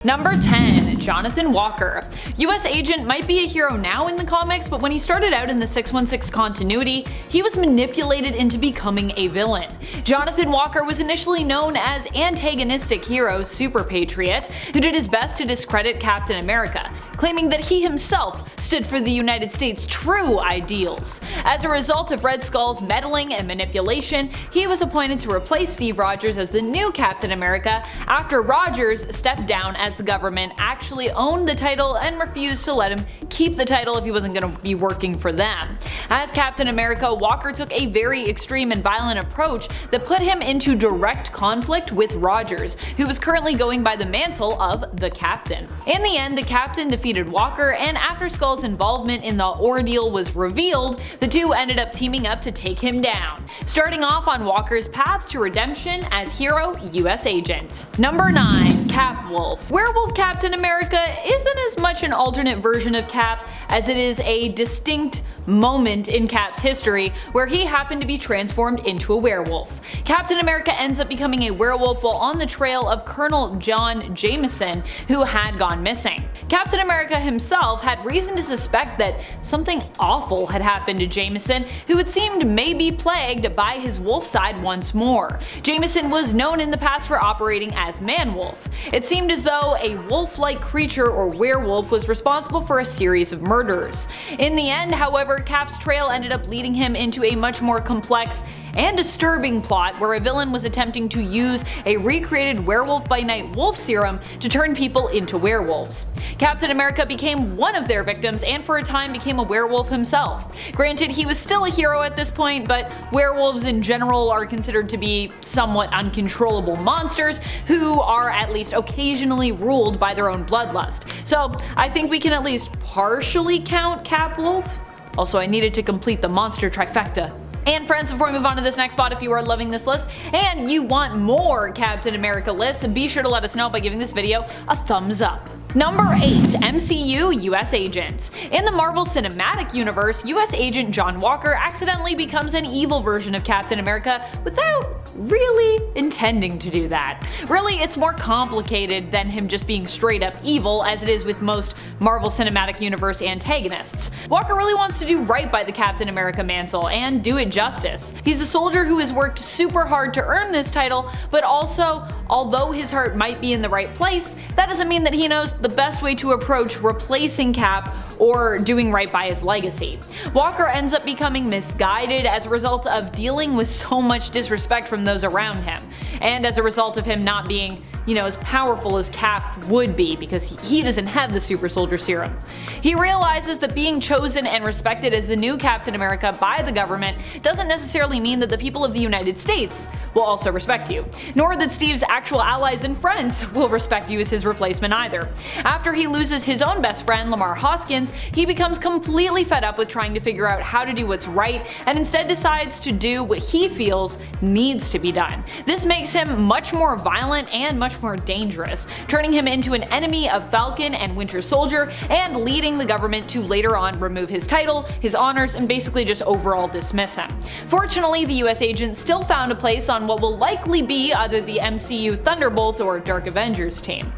Number 10. Jonathan Walker. US agent might be a hero now in the comics, but when he started out in the 616 continuity, he was manipulated into becoming a villain. Jonathan Walker was initially known as antagonistic hero Super Patriot, who did his best to discredit Captain America, claiming that he himself stood for the United States' true ideals. As a result of Red Skull's meddling and manipulation, he was appointed to replace Steve Rogers as the new Captain America after Rogers stepped down as the government actually owned the title and refused to let him keep the title if he wasn't going to be working for them. As Captain America, Walker took a very extreme and violent approach that put him into direct conflict with Rogers, who was currently going by the mantle of the Captain. In the end, the Captain defeated Walker, and after Skull's involvement in the ordeal was revealed, the two ended up teaming up to take him down, starting off on Walker's path to redemption as hero US agent. Number 9. Cap Wolf. Werewolf Captain America isn't as much an alternate version of Cap as it is a distinct moment in Cap's history where he happened to be transformed into a werewolf. Captain America ends up becoming a werewolf while on the trail of Colonel John Jameson, who had gone missing. Captain America himself had reason to suspect that something awful had happened to Jameson, who it seemed may be plagued by his wolf side once more. Jameson was known in the past for operating as Man-Wolf. It seemed as though a wolf-like creature or werewolf was responsible for a series of murders. In the end, however, Cap's trail ended up leading him into a much more complex and disturbing plot where a villain was attempting to use a recreated werewolf by night wolf serum to turn people into werewolves. Captain America became one of their victims and for a time became a werewolf himself. Granted, he was still a hero at this point, but werewolves in general are considered to be somewhat uncontrollable monsters who are at least occasionally ruled by their own bloodlust. So I think we can at least partially count Cap Wolf. Also, I needed to complete the monster trifecta. And friends, before we move on to this next spot, if you are loving this list and you want more Captain America lists, be sure to let us know by giving this video a thumbs up. Number 8. MCU US Agent. In the Marvel Cinematic Universe, US Agent John Walker accidentally becomes an evil version of Captain America without really intending to do that. Really, it's more complicated than him just being straight up evil, as it is with most Marvel Cinematic Universe antagonists. Walker really wants to do right by the Captain America mantle and do it justice. He's a soldier who has worked super hard to earn this title, but also, although his heart might be in the right place, that doesn't mean that he knows the best way to approach replacing Cap or doing right by his legacy. Walker ends up becoming misguided as a result of dealing with so much disrespect from those around him, and as a result of him not being, as powerful as Cap would be because he doesn't have the super soldier serum. He realizes that being chosen and respected as the new Captain America by the government doesn't necessarily mean that the people of the United States will also respect you, nor that Steve's actual allies and friends will respect you as his replacement either. After he loses his own best friend, Lamar Hoskins, he becomes completely fed up with trying to figure out how to do what's right and instead decides to do what he feels needs to be done. This makes him much more violent and much more dangerous, turning him into an enemy of Falcon and Winter Soldier and leading the government to later on remove his title, his honors, and basically just overall dismiss him. Fortunately, the US agent still found a place on what will likely be either the MCU Thunderbolts or Dark Avengers team.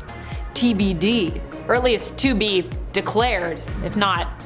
TBD, or at least to be declared, if not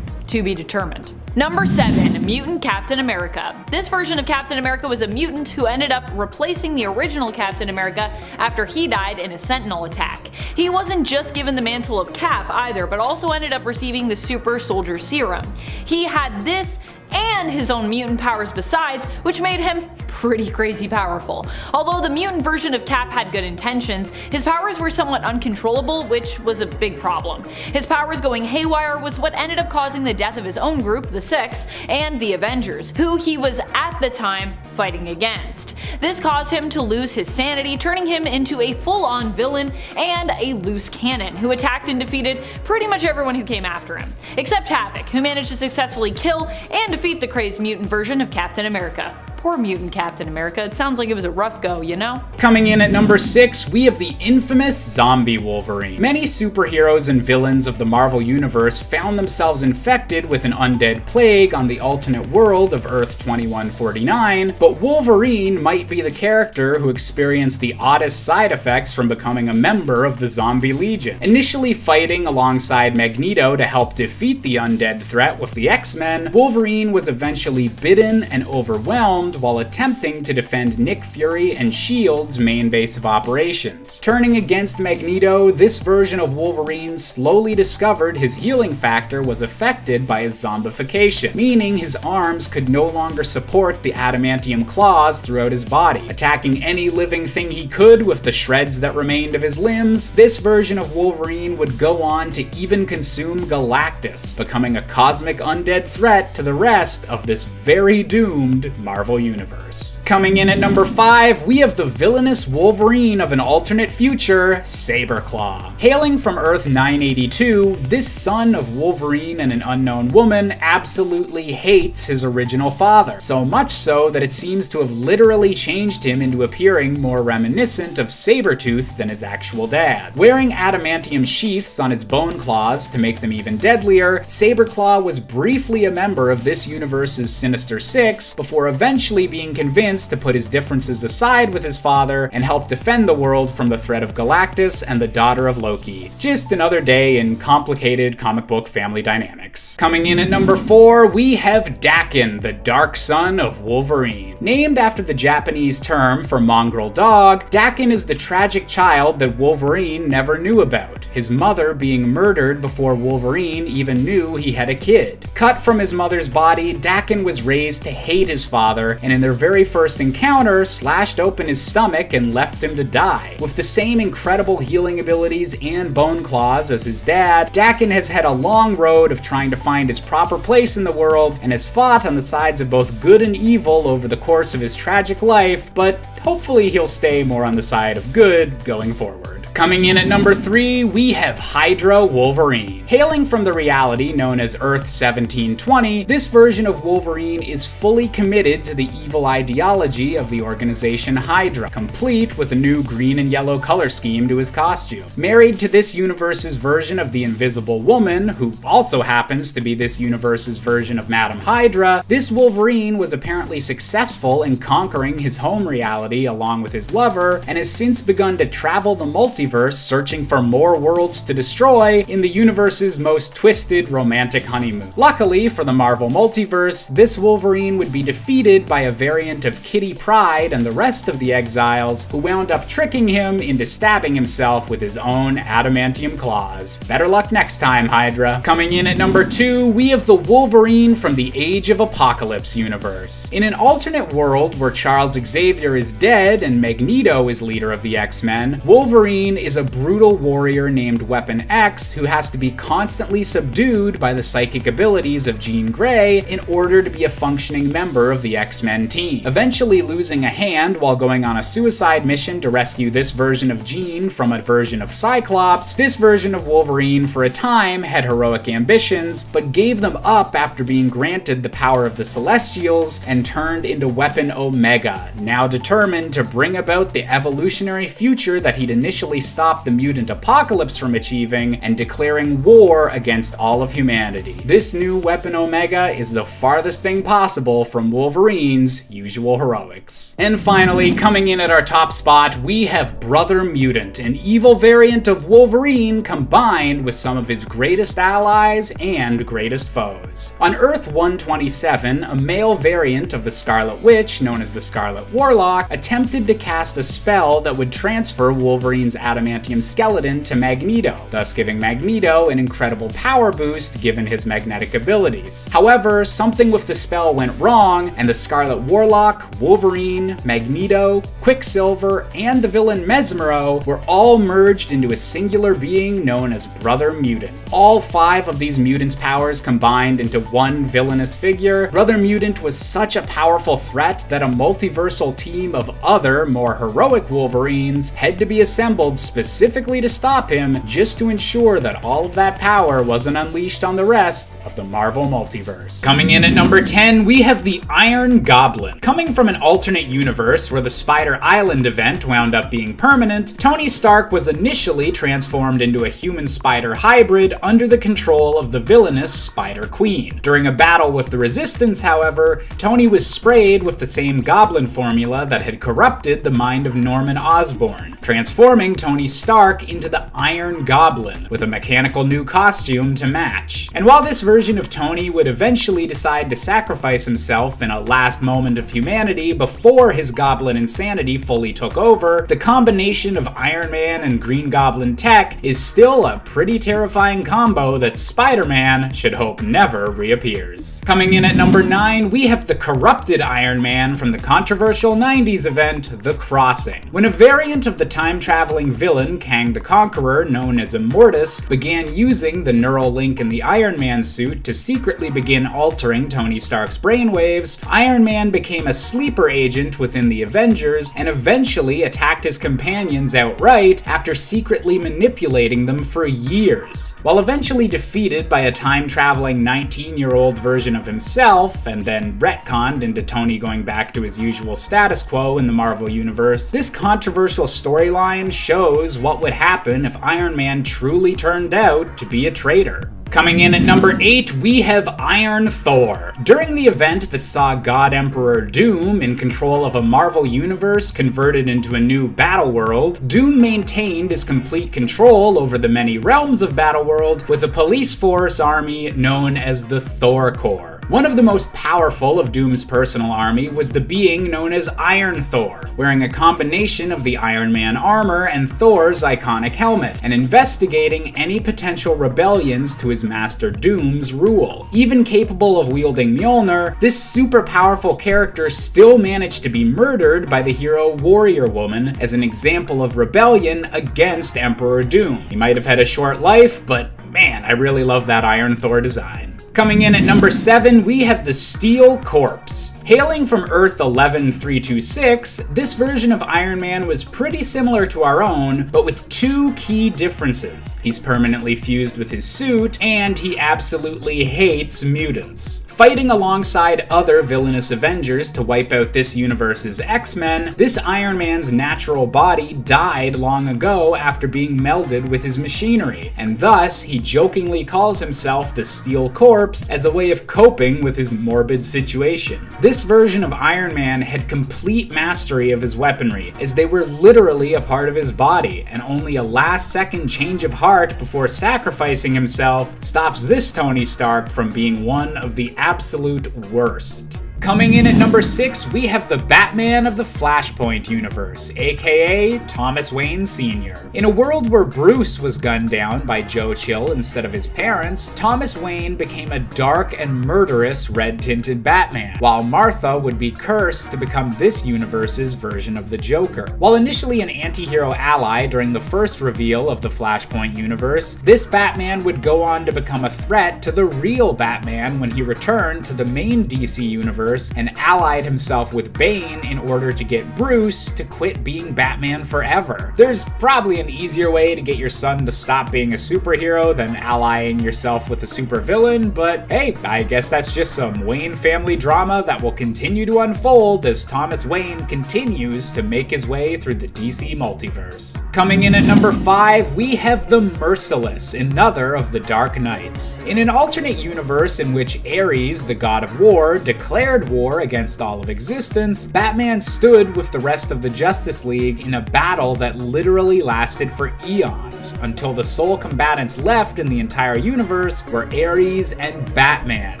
to be determined. Number 7. Mutant Captain America. This version of Captain America was a mutant who ended up replacing the original Captain America after he died in a Sentinel attack. He wasn't just given the mantle of Cap either, but also ended up receiving the super soldier serum. He had this and his own mutant powers besides, which made him pretty crazy powerful. Although the mutant version of Cap had good intentions, his powers were somewhat uncontrollable, which was a big problem. His powers going haywire was what ended up causing the death of his own group, the Six, and the Avengers, who he was at the time fighting against. This caused him to lose his sanity, turning him into a full-on villain and a loose cannon, who attacked and defeated pretty much everyone who came after him, except Havoc, who managed to successfully kill and defeat the crazed mutant version of Captain America. Poor mutant Captain America, it sounds like it was a rough go, you know? Coming in at number 6, we have the infamous zombie Wolverine. Many superheroes and villains of the Marvel Universe found themselves infected with an undead plague on the alternate world of Earth 2149, but Wolverine might be the character who experienced the oddest side effects from becoming a member of the Zombie Legion. Initially fighting alongside Magneto to help defeat the undead threat with the X-Men, Wolverine was eventually bitten and overwhelmed while attempting to defend Nick Fury and S.H.I.E.L.D.'s main base of operations. Turning against Magneto, this version of Wolverine slowly discovered his healing factor was affected by his zombification, meaning his arms could no longer support the adamantium claws throughout his body. Attacking any living thing he could with the shreds that remained of his limbs, this version of Wolverine would go on to even consume Galactus, becoming a cosmic undead threat to the rest of this very doomed Marvel Universe. Coming in at number 5, we have the villainous Wolverine of an alternate future, Saberclaw. Hailing from Earth 982, this son of Wolverine and an unknown woman absolutely hates his original father, so much so that it seems to have literally changed him into appearing more reminiscent of Sabretooth than his actual dad. Wearing adamantium sheaths on his bone claws to make them even deadlier, Saberclaw was briefly a member of this universe's Sinister Six before eventually being convinced to put his differences aside with his father and help defend the world from the threat of Galactus and the daughter of Loki. Just another day in complicated comic book family dynamics. Coming in at number 4, we have Daken, the dark son of Wolverine. Named after the Japanese term for mongrel dog, Daken is the tragic child that Wolverine never knew about, his mother being murdered before Wolverine even knew he had a kid. Cut from his mother's body, Daken was raised to hate his father, and in their very first encounter, slashed open his stomach and left him to die. With the same incredible healing abilities and bone claws as his dad, Daken has had a long road of trying to find his proper place in the world, and has fought on the sides of both good and evil over the course of his tragic life, but hopefully he'll stay more on the side of good going forward. Coming in at number 3, we have Hydra Wolverine. Hailing from the reality known as Earth 1720, this version of Wolverine is fully committed to the evil ideology of the organization Hydra, complete with a new green and yellow color scheme to his costume. Married to this universe's version of the Invisible Woman, who also happens to be this universe's version of Madam Hydra, this Wolverine was apparently successful in conquering his home reality along with his lover, and has since begun to travel the multiverse searching for more worlds to destroy in the universe's most twisted romantic honeymoon. Luckily for the Marvel multiverse, this Wolverine would be defeated by a variant of Kitty Pryde and the rest of the Exiles, who wound up tricking him into stabbing himself with his own adamantium claws. Better luck next time, Hydra. Coming in at number 2, we have the Wolverine from the Age of Apocalypse universe. In an alternate world where Charles Xavier is dead and Magneto is leader of the X-Men, Wolverine is a brutal warrior named Weapon X who has to be constantly subdued by the psychic abilities of Jean Grey in order to be a functioning member of the X-Men team. Eventually losing a hand while going on a suicide mission to rescue this version of Jean from a version of Cyclops, this version of Wolverine for a time had heroic ambitions, but gave them up after being granted the power of the Celestials and turned into Weapon Omega, now determined to bring about the evolutionary future that he'd initially stop the mutant apocalypse from achieving and declaring war against all of humanity. This new Weapon Omega is the farthest thing possible from Wolverine's usual heroics. And finally, coming in at our top spot, we have Brother Mutant, an evil variant of Wolverine combined with some of his greatest allies and greatest foes. On Earth 127, a male variant of the Scarlet Witch, known as the Scarlet Warlock, attempted to cast a spell that would transfer Wolverine's adamantium skeleton to Magneto, thus giving Magneto an incredible power boost given his magnetic abilities. However, something with the spell went wrong, and the Scarlet Warlock, Wolverine, Magneto, Quicksilver, and the villain Mesmero were all merged into a singular being known as Brother Mutant. All 5 of these mutants' powers combined into one villainous figure, Brother Mutant was such a powerful threat that a multiversal team of other, more heroic Wolverines had to be assembled specifically to stop him, just to ensure that all of that power wasn't unleashed on the rest of the Marvel multiverse. Coming in at number 10, we have the Iron Goblin. Coming from an alternate universe where the Spider Island event wound up being permanent, Tony Stark was initially transformed into a human-spider hybrid under the control of the villainous Spider Queen. During a battle with the Resistance, however, Tony was sprayed with the same goblin formula that had corrupted the mind of Norman Osborn, transforming Tony Stark into the Iron Goblin, with a mechanical new costume to match. And while this version of Tony would eventually decide to sacrifice himself in a last moment of humanity before his goblin insanity fully took over, the combination of Iron Man and Green Goblin tech is still a pretty terrifying combo that Spider-Man should hope never reappears. Coming in at number 9, we have the corrupted Iron Man from the controversial 90s event, The Crossing. When a variant of the time-traveling villain Kang the Conqueror, known as Immortus, began using the neural link in the Iron Man suit to secretly begin altering Tony Stark's brainwaves, Iron Man became a sleeper agent within the Avengers and eventually attacked his companions outright after secretly manipulating them for years. While eventually defeated by a time-traveling 19-year-old version of himself, and then retconned into Tony going back to his usual status quo in the Marvel Universe, this controversial storyline shows what would happen if Iron Man truly turned out to be a traitor. Coming in at number 8, we have Iron Thor. During the event that saw God Emperor Doom in control of a Marvel universe converted into a new Battleworld, Doom maintained his complete control over the many realms of Battleworld with a police force army known as the Thor Corps. One of the most powerful of Doom's personal army was the being known as Iron Thor, wearing a combination of the Iron Man armor and Thor's iconic helmet, and investigating any potential rebellions to his master Doom's rule. Even capable of wielding Mjolnir, this super powerful character still managed to be murdered by the hero Warrior Woman as an example of rebellion against Emperor Doom. He might have had a short life, but man, I really love that Iron Thor design. Coming in at number 7, we have the Steel Corpse. Hailing from Earth 11326, this version of Iron Man was pretty similar to our own, but with two key differences. He's permanently fused with his suit, and he absolutely hates mutants. Fighting alongside other villainous Avengers to wipe out this universe's X-Men, this Iron Man's natural body died long ago after being melded with his machinery, and thus he jokingly calls himself the Steel Corpse as a way of coping with his morbid situation. This version of Iron Man had complete mastery of his weaponry, as they were literally a part of his body, and only a last-second change of heart before sacrificing himself stops this Tony Stark from being one of the absolute worst. Coming in at number 6, we have the Batman of the Flashpoint universe, aka Thomas Wayne Sr. In a world where Bruce was gunned down by Joe Chill instead of his parents, Thomas Wayne became a dark and murderous red-tinted Batman, while Martha would be cursed to become this universe's version of the Joker. While initially an anti-hero ally during the first reveal of the Flashpoint universe, this Batman would go on to become a threat to the real Batman when he returned to the main DC universe and allied himself with Bane in order to get Bruce to quit being Batman forever. There's probably an easier way to get your son to stop being a superhero than allying yourself with a supervillain, but hey, I guess that's just some Wayne family drama that will continue to unfold as Thomas Wayne continues to make his way through the DC multiverse. Coming in at number 5, we have the Merciless, another of the Dark Knights. In an alternate universe in which Ares, the god of war, declared war against all of existence, Batman stood with the rest of the Justice League in a battle that literally lasted for eons, until the sole combatants left in the entire universe were Ares and Batman,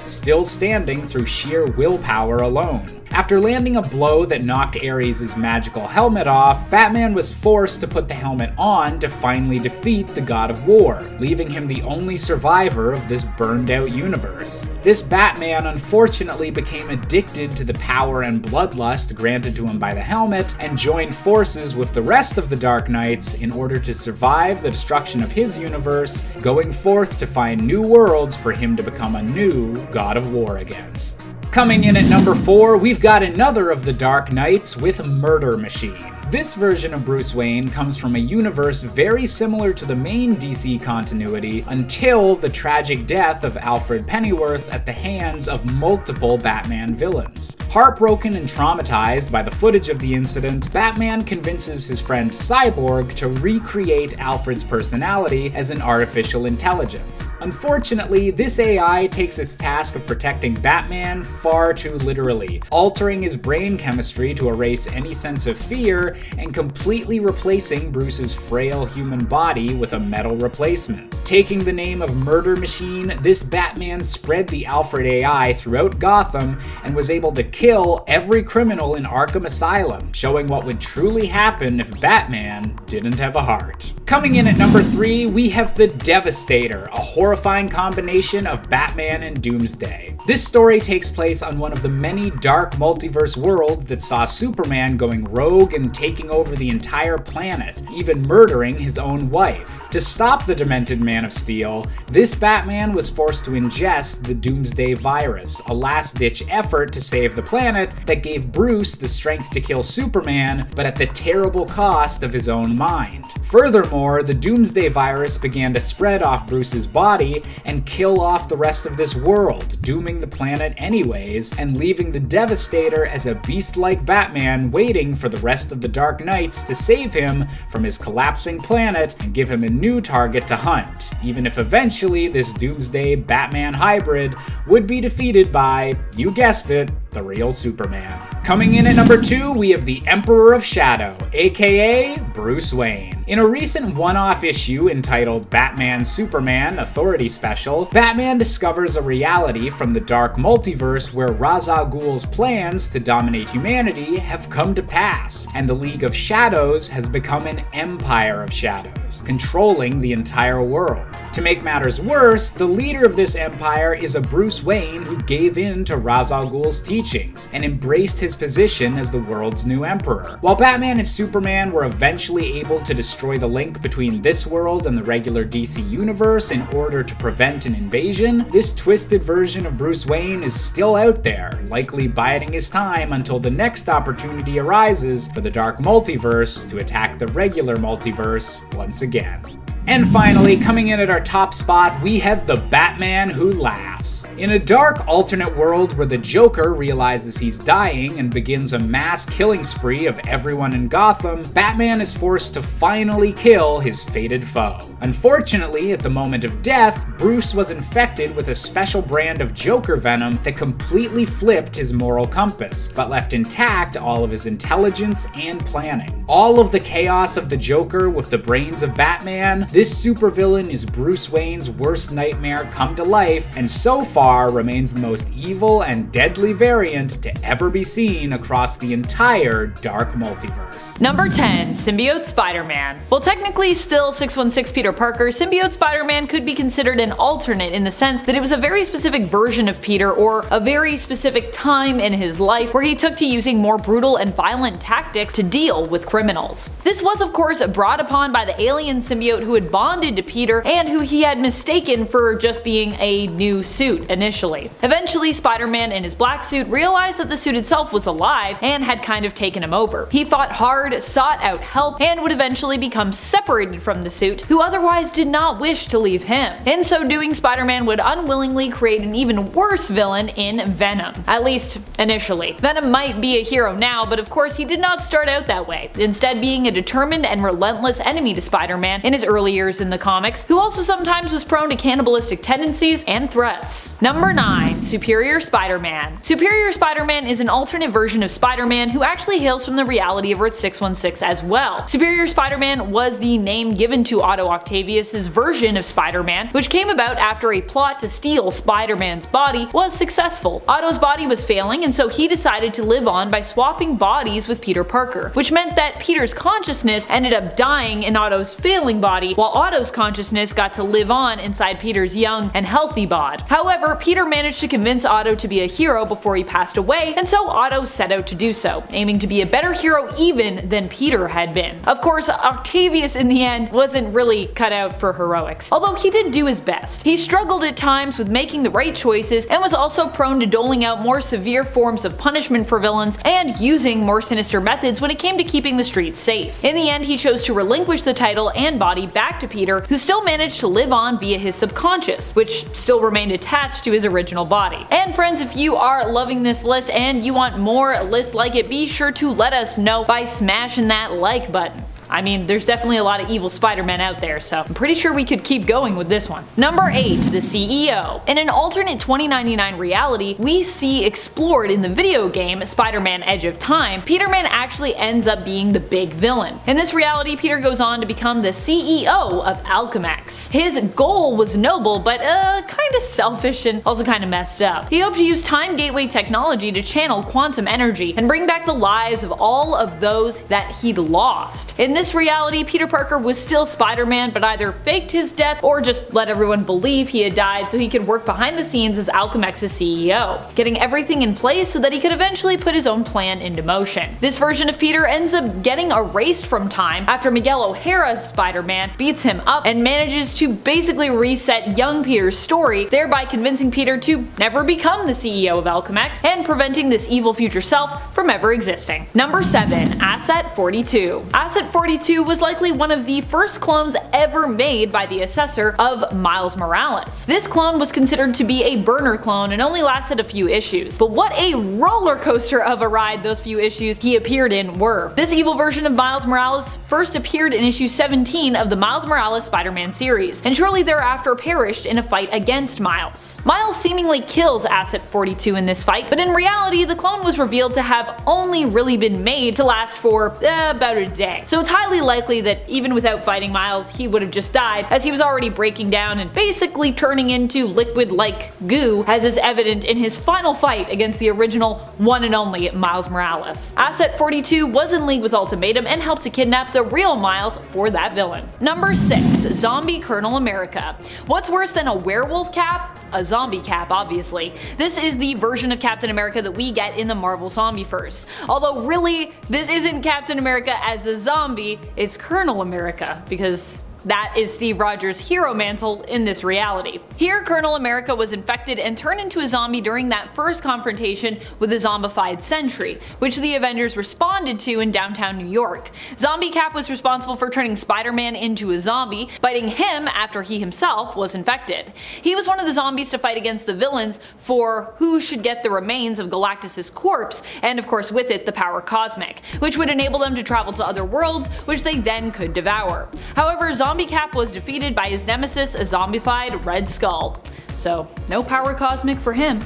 still standing through sheer willpower alone. After landing a blow that knocked Ares' magical helmet off, Batman was forced to put the helmet on to finally defeat the God of War, leaving him the only survivor of this burned-out universe. This Batman unfortunately became addicted to the power and bloodlust granted to him by the helmet, and joined forces with the rest of the Dark Knights in order to survive the destruction of his universe, going forth to find new worlds for him to become a new God of War against. Coming in at number 4, we've got another of the Dark Knights with Murder Machine. This version of Bruce Wayne comes from a universe very similar to the main DC continuity until the tragic death of Alfred Pennyworth at the hands of multiple Batman villains. Heartbroken and traumatized by the footage of the incident, Batman convinces his friend Cyborg to recreate Alfred's personality as an artificial intelligence. Unfortunately, this AI takes its task of protecting Batman far too literally, altering his brain chemistry to erase any sense of fear and completely replacing Bruce's frail human body with a metal replacement. Taking the name of Murder Machine, this Batman spread the Alfred AI throughout Gotham and was able to kill every criminal in Arkham Asylum, showing what would truly happen if Batman didn't have a heart. Coming in at number 3, we have the Devastator, a horrifying combination of Batman and Doomsday. This story takes place on one of the many dark multiverse worlds that saw Superman going rogue and taking over the entire planet, even murdering his own wife. To stop the demented Man of Steel, this Batman was forced to ingest the Doomsday virus, a last-ditch effort to save the planet that gave Bruce the strength to kill Superman, but at the terrible cost of his own mind. Furthermore, the Doomsday virus began to spread off Bruce's body and kill off the rest of this world, dooming the planet anyways, and leaving the Devastator as a beast-like Batman waiting for the rest of the Dark Knights to save him from his collapsing planet and give him a new target to hunt, even if eventually this Doomsday Batman hybrid would be defeated by, you guessed it, the real Superman. Coming in at number 2, we have the Emperor of Shadow, aka Bruce Wayne. In a recent one-off issue entitled Batman Superman Authority Special, Batman discovers a reality from the dark multiverse where Ra's al Ghul's plans to dominate humanity have come to pass, and the League of Shadows has become an Empire of Shadows, controlling the entire world. To make matters worse, the leader of this empire is a Bruce Wayne who gave in to Ra's al Ghul's teachings and embraced his position as the world's new emperor. While Batman and Superman were eventually able to destroy the link between this world and the regular DC universe in order to prevent an invasion, this twisted version of Bruce Wayne is still out there, likely biding his time until the next opportunity arises for the dark multiverse to attack the regular multiverse once again. And finally, coming in at our top spot, we have the Batman Who Laughs. In a dark alternate world where the Joker realizes he's dying and begins a mass killing spree of everyone in Gotham, Batman is forced to finally kill his fated foe. Unfortunately, at the moment of death, Bruce was infected with a special brand of Joker venom that completely flipped his moral compass, but left intact all of his intelligence and planning. All of the chaos of the Joker with the brains of Batman, this supervillain is Bruce Wayne's worst nightmare come to life, and so far remains the most evil and deadly variant to ever be seen across the entire dark multiverse. Number 10, Symbiote Spider-Man. While technically still 616 Peter Parker, Symbiote Spider-Man could be considered an alternate in the sense that it was a very specific version of Peter, or a very specific time in his life where he took to using more brutal and violent tactics to deal with criminals. This was of course brought upon by the alien symbiote who had bonded to Peter and who he had mistaken for just being a new suit initially. Eventually, Spider-Man in his black suit realized that the suit itself was alive and had kind of taken him over. He fought hard, sought out help, and would eventually become separated from the suit, who otherwise did not wish to leave him. In so doing, Spider-Man would unwillingly create an even worse villain in Venom. At least, initially. Venom might be a hero now, but of course he did not start out that way, instead being a determined and relentless enemy to Spider-Man in his early years in the comics, who also sometimes was prone to cannibalistic tendencies and threats. Number 9, Superior Spider-Man. Superior Spider-Man is an alternate version of Spider-Man who actually hails from the reality of Earth 616 as well. Superior Spider-Man was the name given to Otto Octavius' version of Spider-Man, which came about after a plot to steal Spider-Man's body was successful. Otto's body was failing, and so he decided to live on by swapping bodies with Peter Parker, which meant that Peter's consciousness ended up dying in Otto's failing body, while Otto's consciousness got to live on inside Peter's young and healthy bod. However, Peter managed to convince Otto to be a hero before he passed away, and so Otto set out to do so, aiming to be a better hero even than Peter had been. Of course, Octavius in the end wasn't really cut out for heroics, although he did do his best. He struggled at times with making the right choices and was also prone to doling out more severe forms of punishment for villains and using more sinister methods when it came to keeping the streets safe. In the end, he chose to relinquish the title and body back to Peter, who still managed to live on via his subconscious, which still remained attached to his original body. And friends, if you are loving this list and you want more lists like it, be sure to let us know by smashing that like button. I mean, there's definitely a lot of evil Spider-Men out there, so I'm pretty sure we could keep going with this one. Number 8. The CEO. In an alternate 2099 reality we see explored in the video game Spider-Man Edge of Time, Peter-Man actually ends up being the big villain. In this reality, Peter goes on to become the CEO of Alchemax. His goal was noble, but kinda selfish and also kinda messed up. He hoped to use time gateway technology to channel quantum energy and bring back the lives of all of those that he'd lost. In this reality, Peter Parker was still Spider-Man, but either faked his death or just let everyone believe he had died so he could work behind the scenes as Alchemax's CEO, getting everything in place so that he could eventually put his own plan into motion. This version of Peter ends up getting erased from time after Miguel O'Hara's Spider-Man beats him up and manages to basically reset young Peter's story, thereby convincing Peter to never become the CEO of Alchemax and preventing this evil future self from ever existing. Number 7. Asset 42. Asset 42 was likely one of the first clones ever made by the Assessor of Miles Morales. This clone was considered to be a burner clone and only lasted a few issues, but what a roller coaster of a ride those few issues he appeared in were. This evil version of Miles Morales first appeared in issue 17 of the Miles Morales Spider-Man series, and shortly thereafter perished in a fight against Miles. Miles seemingly kills Asset 42 in this fight, but in reality the clone was revealed to have only really been made to last for about a day. So it's highly likely that even without fighting Miles, he would have just died, as he was already breaking down and basically turning into liquid-like goo, as is evident in his final fight against the original one and only Miles Morales. Asset 42 was in league with Ultimatum and helped to kidnap the real Miles for that villain. Number 6. Zombie Colonel America. What's worse than a werewolf cap? A zombie cap, obviously. This is the version of Captain America that we get in the Marvel Zombieverse. Although really, this isn't Captain America as a zombie, it's Colonel America, because that is Steve Rogers' hero mantle in this reality. Here, Colonel America was infected and turned into a zombie during that first confrontation with the zombified Sentry, which the Avengers responded to in downtown New York. Zombie Cap was responsible for turning Spider-Man into a zombie, biting him after he himself was infected. He was one of the zombies to fight against the villains for who should get the remains of Galactus' corpse, and of course with it the power cosmic, which would enable them to travel to other worlds, which they then could devour. However, Zombie Cap was defeated by his nemesis, a zombified Red Skull. So, no power cosmic for him.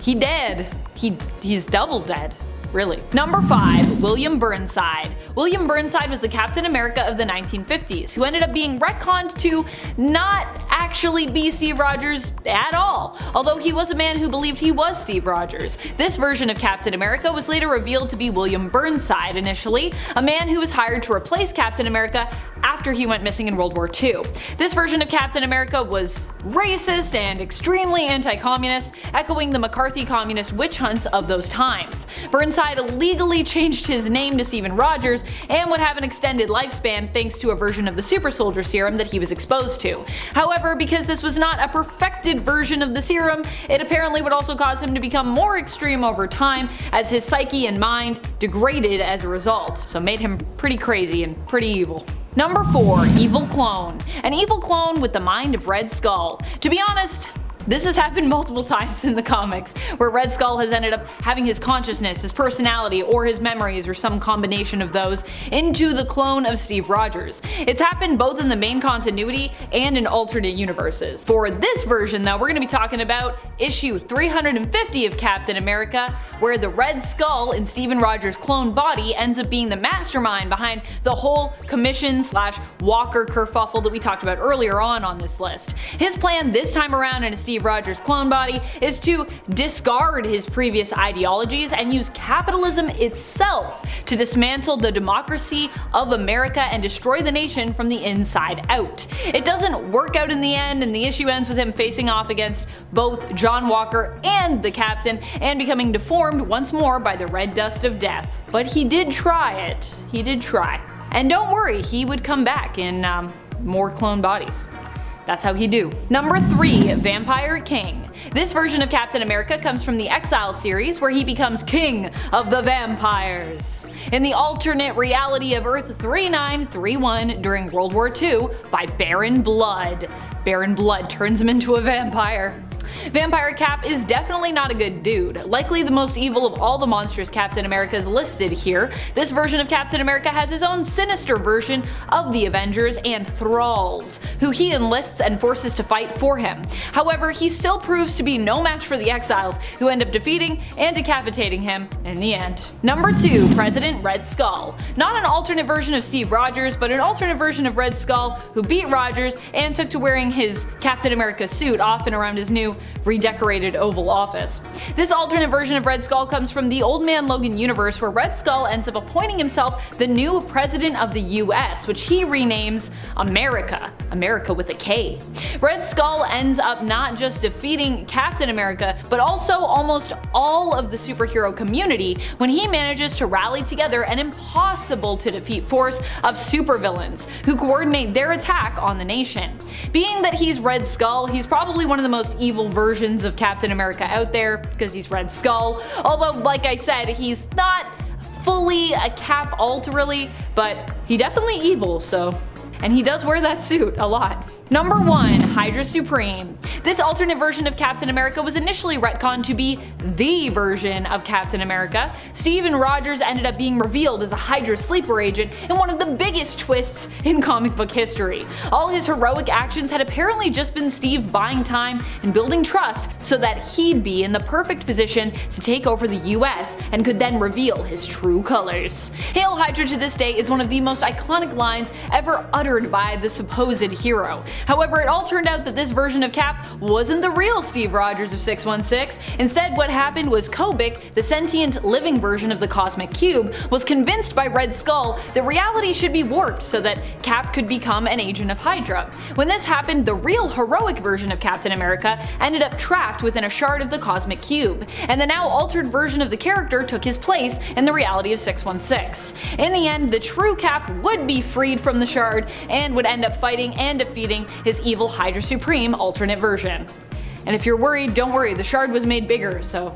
He dead. He's double dead. Really. Number 5. William Burnside. William Burnside was the Captain America of the 1950s, who ended up being retconned to not actually be Steve Rogers at all, although he was a man who believed he was Steve Rogers. This version of Captain America was later revealed to be William Burnside initially, a man who was hired to replace Captain America after he went missing in World War II. This version of Captain America was racist and extremely anti-communist, echoing the McCarthy communist witch hunts of those times. Burnside legally changed his name to Stephen Rogers and would have an extended lifespan thanks to a version of the super soldier serum that he was exposed to. However, because this was not a perfected version of the serum, it apparently would also cause him to become more extreme over time as his psyche and mind degraded as a result, so made him pretty crazy and pretty evil. Number 4. Evil Clone. An evil clone with the mind of Red Skull. To be honest, this has happened multiple times in the comics, where Red Skull has ended up having his consciousness, his personality, or his memories, or some combination of those, into the clone of Steve Rogers. It's happened both in the main continuity and in alternate universes. For this version though, we're going to be talking about issue 350 of Captain America, where the Red Skull in Stephen Rogers' clone body ends up being the mastermind behind the whole commission/Walker kerfuffle that we talked about earlier on this list. His plan this time around in a Steve Steve Rogers' clone body is to discard his previous ideologies and use capitalism itself to dismantle the democracy of America and destroy the nation from the inside out. It doesn't work out in the end, and the issue ends with him facing off against both John Walker and the Captain and becoming deformed once more by the red dust of death. But he did try it. He did try. And don't worry, he would come back in more clone bodies. That's how he do. Number 3, Vampire King. This version of Captain America comes from the Exile series, where he becomes King of the Vampires. In the alternate reality of Earth 3931 during World War II by Baron Blood. Baron Blood turns him into a vampire. Vampire Cap is definitely not a good dude. Likely the most evil of all the monstrous Captain Americas listed here, this version of Captain America has his own sinister version of the Avengers and Thralls, who he enlists and forces to fight for him. However, he still proves to be no match for the Exiles, who end up defeating and decapitating him in the end. Number 2, President Red Skull. Not an alternate version of Steve Rogers, but an alternate version of Red Skull who beat Rogers and took to wearing his Captain America suit off and around his new redecorated Oval Office. This alternate version of Red Skull comes from the Old Man Logan universe, where Red Skull ends up appointing himself the new president of the US, which he renames America. America with a K. Red Skull ends up not just defeating Captain America, but also almost all of the superhero community when he manages to rally together an impossible to defeat force of supervillains who coordinate their attack on the nation. Being that he's Red Skull, he's probably one of the most evil versions of Captain America out there because he's Red Skull, although like I said, he's not fully a Cap alterally, but he definitely evil, so. And he does wear that suit a lot. Number 1, Hydra Supreme. This alternate version of Captain America was initially retconned to be the version of Captain America. Steve Rogers ended up being revealed as a Hydra sleeper agent in one of the biggest twists in comic book history. All his heroic actions had apparently just been Steve buying time and building trust so that he'd be in the perfect position to take over the US and could then reveal his true colors. Hail Hydra to this day is one of the most iconic lines ever uttered by the supposed hero. However, it all turned out that this version of Cap wasn't the real Steve Rogers of 616. Instead, what happened was Kobik, the sentient living version of the Cosmic Cube, was convinced by Red Skull that reality should be warped so that Cap could become an agent of Hydra. When this happened, the real heroic version of Captain America ended up trapped within a shard of the Cosmic Cube, and the now altered version of the character took his place in the reality of 616. In the end, the true Cap would be freed from the shard and would end up fighting and defeating his evil Hydra Supreme alternate version. And if you're worried, don't worry, the shard was made bigger, so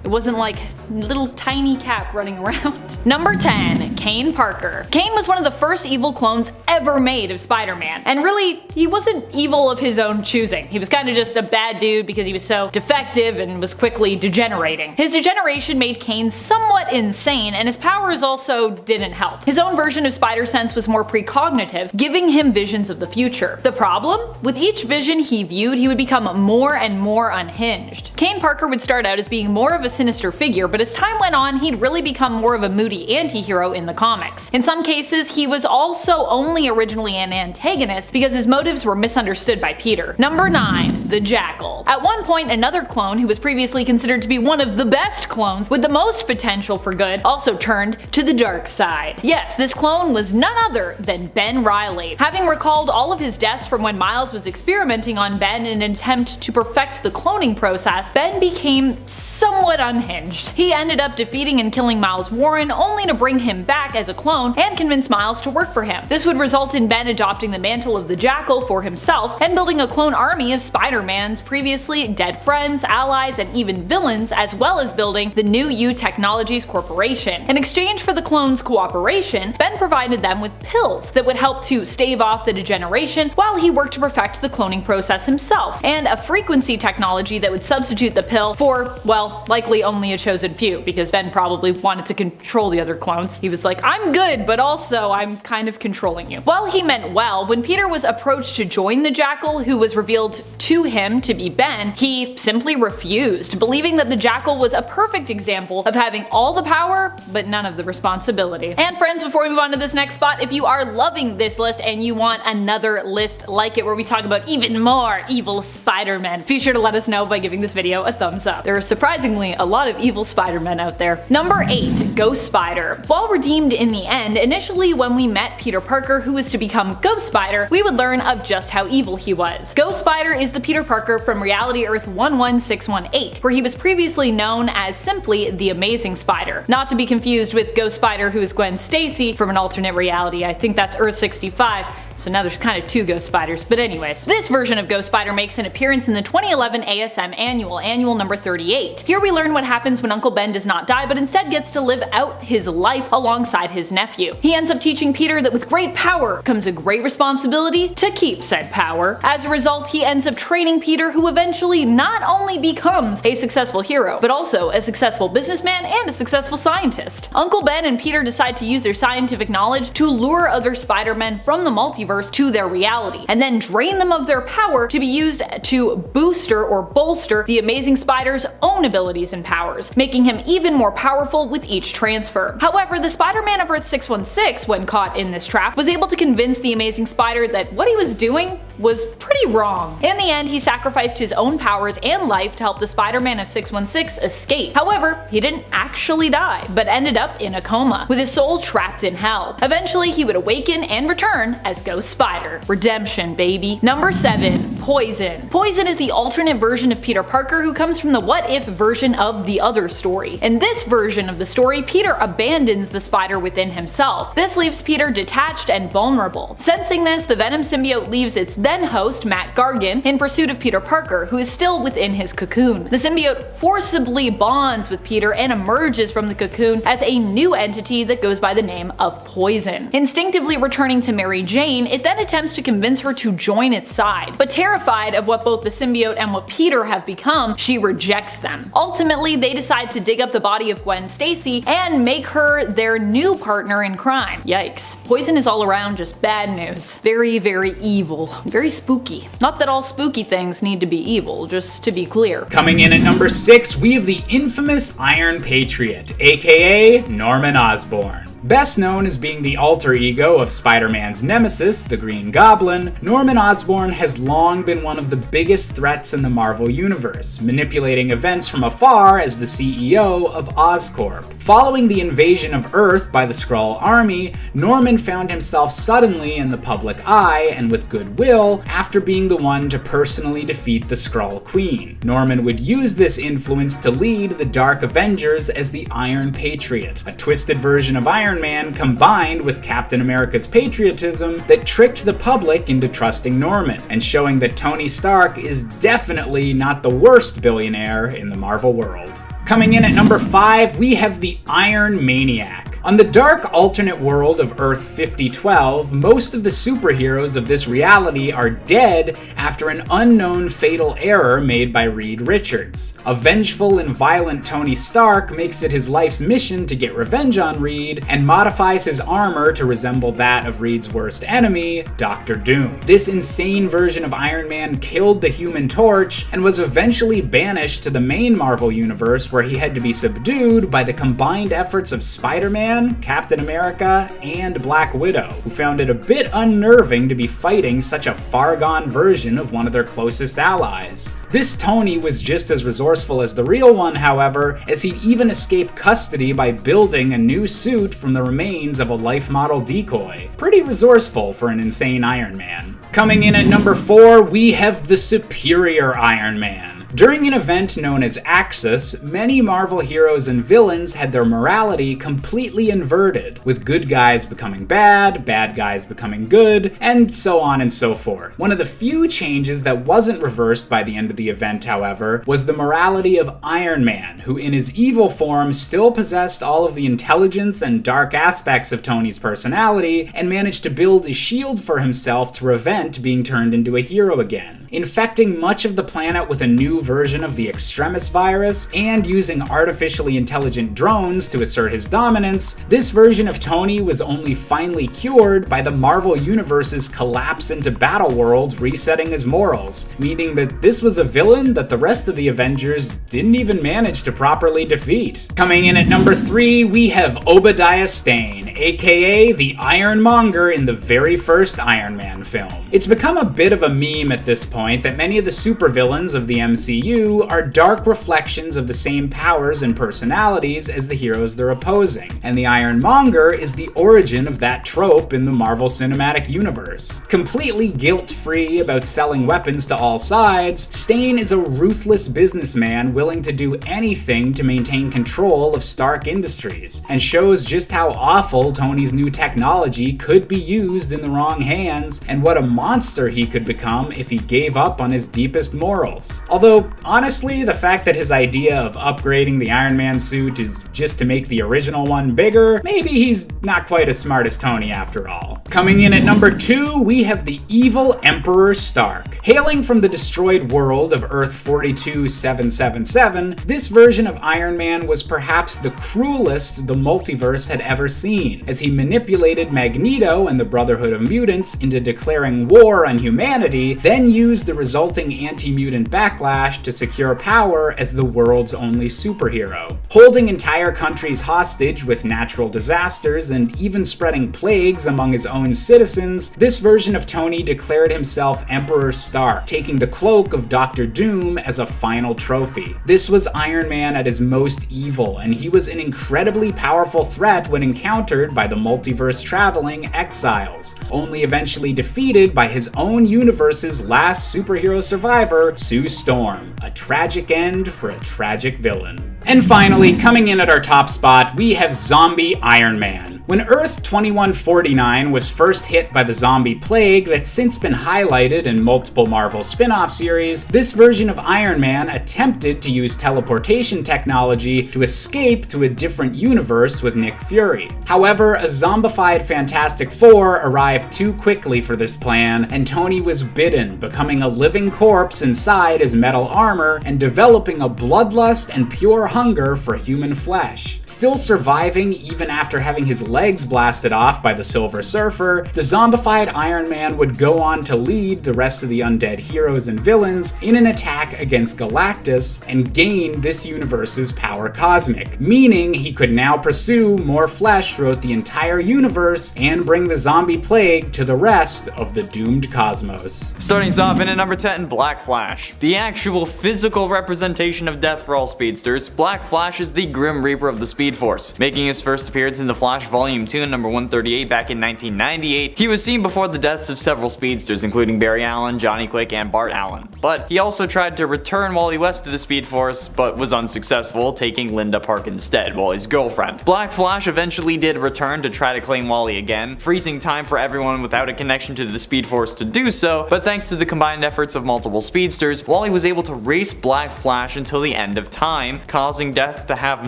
it wasn't like little tiny Cap running around. Number 10, Kane Parker. Kane was one of the first evil clones ever made of Spider-Man, and really, he wasn't evil of his own choosing. He was kind of just a bad dude because he was so defective and was quickly degenerating. His degeneration made Kane somewhat insane, and his powers also didn't help. His own version of Spider-Sense was more precognitive, giving him visions of the future. The problem? With each vision he viewed, he would become more and more unhinged. Kane Parker would start out as being more of a sinister figure, but as time went on, he'd really become more of a moody anti-hero in the comics. In some cases, he was also only originally an antagonist because his motives were misunderstood by Peter. Number 9, the Jackal. At one point, another clone who was previously considered to be one of the best clones with the most potential for good also turned to the dark side. Yes, this clone was none other than Ben Reilly. Having recalled all of his deaths from when Miles was experimenting on Ben in an attempt to perfect the cloning process, Ben became somewhat unhinged. He ended up defeating and killing Miles Warren only to bring him back as a clone and convince Miles to work for him. This would result in Ben adopting the mantle of the Jackal for himself and building a clone army of Spider-Man's previously dead friends, allies, and even villains, as well as building the New U Technologies Corporation. In exchange for the clones' cooperation, Ben provided them with pills that would help to stave off the degeneration while he worked to perfect the cloning process himself, and a frequency technology that would substitute the pill for, well, like likely only a chosen few, because Ben probably wanted to control the other clones. He was like, I'm good, but also I'm kind of controlling you. Well, he meant well. When Peter was approached to join the Jackal, who was revealed to him to be Ben, he simply refused, believing that the Jackal was a perfect example of having all the power, but none of the responsibility. And friends, before we move on to this next spot, if you are loving this list and you want another list like it where we talk about even more evil Spider-Men, be sure to let us know by giving this video a thumbs up. There are surprisingly a lot of evil Spider-Men out there. Number 8. Ghost Spider. While redeemed in the end, initially when we met Peter Parker, who was to become Ghost Spider, we would learn of just how evil he was. Ghost Spider is the Peter Parker from Reality Earth 11618, where he was previously known as simply the Amazing Spider. Not to be confused with Ghost Spider, who is Gwen Stacy from an alternate reality. I think that's Earth 65. So now there's kind of two Ghost Spiders, but anyways. This version of Ghost Spider makes an appearance in the 2011 ASM Annual number 38. Here we learn what happens when Uncle Ben does not die, but instead gets to live out his life alongside his nephew. He ends up teaching Peter that with great power comes a great responsibility to keep said power. As a result, he ends up training Peter, who eventually not only becomes a successful hero, but also a successful businessman and a successful scientist. Uncle Ben and Peter decide to use their scientific knowledge to lure other Spider-Men from the multiverse to their reality, and then drain them of their power to be used to booster or bolster the Amazing Spider's own abilities and powers, making him even more powerful with each transfer. However, the Spider-Man of Earth 616, when caught in this trap, was able to convince the Amazing Spider that what he was doing was pretty wrong. In the end, he sacrificed his own powers and life to help the Spider-Man of 616 escape. However, he didn't actually die, but ended up in a coma, with his soul trapped in hell. Eventually, he would awaken and return as Ghost Spider. Redemption, baby. Number 7. Poison. Poison is the alternate version of Peter Parker who comes from the What If version of the other story. In this version of the story, Peter abandons the spider within himself. This leaves Peter detached and vulnerable. Sensing this, the Venom symbiote leaves its then host, Matt Gargan, in pursuit of Peter Parker, who is still within his cocoon. The symbiote forcibly bonds with Peter and emerges from the cocoon as a new entity that goes by the name of Poison. Instinctively returning to Mary Jane, it then attempts to convince her to join its side, but terrified of what both the symbiote and what Peter have become, she rejects them. Ultimately, they decide to dig up the body of Gwen Stacy and make her their new partner in crime. Yikes. Poison is all around just bad news. Very, very evil. Very spooky. Not that all spooky things need to be evil, just to be clear. Coming in at number 6, we have the infamous Iron Patriot, aka Norman Osborn. Best known as being the alter ego of Spider-Man's nemesis, the Green Goblin, Norman Osborn has long been one of the biggest threats in the Marvel Universe, manipulating events from afar as the CEO of Oscorp. Following the invasion of Earth by the Skrull army, Norman found himself suddenly in the public eye and with goodwill after being the one to personally defeat the Skrull Queen. Norman would use this influence to lead the Dark Avengers as the Iron Patriot, a twisted version of Iron Man combined with Captain America's patriotism that tricked the public into trusting Norman, and showing that Tony Stark is definitely not the worst billionaire in the Marvel world. Coming in at number 5, we have the Iron Maniac. On the dark alternate world of Earth 5012, most of the superheroes of this reality are dead after an unknown fatal error made by Reed Richards. A vengeful and violent Tony Stark makes it his life's mission to get revenge on Reed and modifies his armor to resemble that of Reed's worst enemy, Doctor Doom. This insane version of Iron Man killed the Human Torch and was eventually banished to the main Marvel universe, where he had to be subdued by the combined efforts of Spider-Man, Captain America, and Black Widow, who found it a bit unnerving to be fighting such a far-gone version of one of their closest allies. This Tony was just as resourceful as the real one, however, as he'd even escape custody by building a new suit from the remains of a life model decoy. Pretty resourceful for an insane Iron Man. Coming in at number 4, we have the Superior Iron Man. During an event known as Axis, many Marvel heroes and villains had their morality completely inverted, with good guys becoming bad, bad guys becoming good, and so on and so forth. One of the few changes that wasn't reversed by the end of the event, however, was the morality of Iron Man, who in his evil form still possessed all of the intelligence and dark aspects of Tony's personality, and managed to build a shield for himself to prevent being turned into a hero again. infecting much of the planet with a new version of the extremis virus, and using artificially intelligent drones to assert his dominance, this version of Tony was only finally cured by the Marvel Universe's collapse into Battleworld resetting his morals, meaning that this was a villain that the rest of the Avengers didn't even manage to properly defeat. Coming in at number 3, we have Obadiah Stane, aka the Ironmonger in the very first Iron Man film. It's become a bit of a meme at this point that many of the supervillains of the MCU are dark reflections of the same powers and personalities as the heroes they're opposing, and the Ironmonger is the origin of that trope in the Marvel Cinematic Universe. Completely guilt-free about selling weapons to all sides, Stane is a ruthless businessman willing to do anything to maintain control of Stark Industries, and shows just how awful Tony's new technology could be used in the wrong hands, and what a monster he could become if he gave up on his deepest morals. Although, honestly, the fact that his idea of upgrading the Iron Man suit is just to make the original one bigger, maybe he's not quite as smart as Tony after all. Coming in at number 2, we have the evil Emperor Stark. Hailing from the destroyed world of Earth 42777, this version of Iron Man was perhaps the cruelest the multiverse had ever seen, as he manipulated Magneto and the Brotherhood of Mutants into declaring war on humanity, then used the resulting anti-mutant backlash to secure power as the world's only superhero. Holding entire countries hostage with natural disasters and even spreading plagues among his own citizens, this version of Tony declared himself Emperor Stark, taking the cloak of Doctor Doom as a final trophy. This was Iron Man at his most evil, and he was an incredibly powerful threat when encountered by the multiverse-traveling Exiles, only eventually defeated by his own universe's last superhero survivor, Sue Storm. A tragic end for a tragic villain. And finally, coming in at our top spot, we have Zombie Iron Man. When Earth 2149 was first hit by the zombie plague that's since been highlighted in multiple Marvel spin-off series, this version of Iron Man attempted to use teleportation technology to escape to a different universe with Nick Fury. However, a zombified Fantastic Four arrived too quickly for this plan, and Tony was bitten, becoming a living corpse inside his metal armor and developing a bloodlust and pure hunger for human flesh. Still surviving even after having his legs blasted off by the Silver Surfer, the zombified Iron Man would go on to lead the rest of the undead heroes and villains in an attack against Galactus and gain this universe's power cosmic, meaning he could now pursue more flesh throughout the entire universe and bring the zombie plague to the rest of the doomed cosmos. Starting us off in at number 10, Black Flash. The actual physical representation of death for all speedsters, Black Flash is the Grim Reaper of the Speed Force. Making his first appearance in The Flash Volume 2, number 138 back in 1998, he was seen before the deaths of several speedsters including Barry Allen, Johnny Quick, and Bart Allen. But he also tried to return Wally West to the Speed Force, but was unsuccessful, taking Linda Park instead, Wally's girlfriend. Black Flash eventually did return to try to claim Wally again, freezing time for everyone without a connection to the Speed Force to do so, but thanks to the combined efforts of multiple speedsters, Wally was able to race Black Flash until the end of time, causing death to have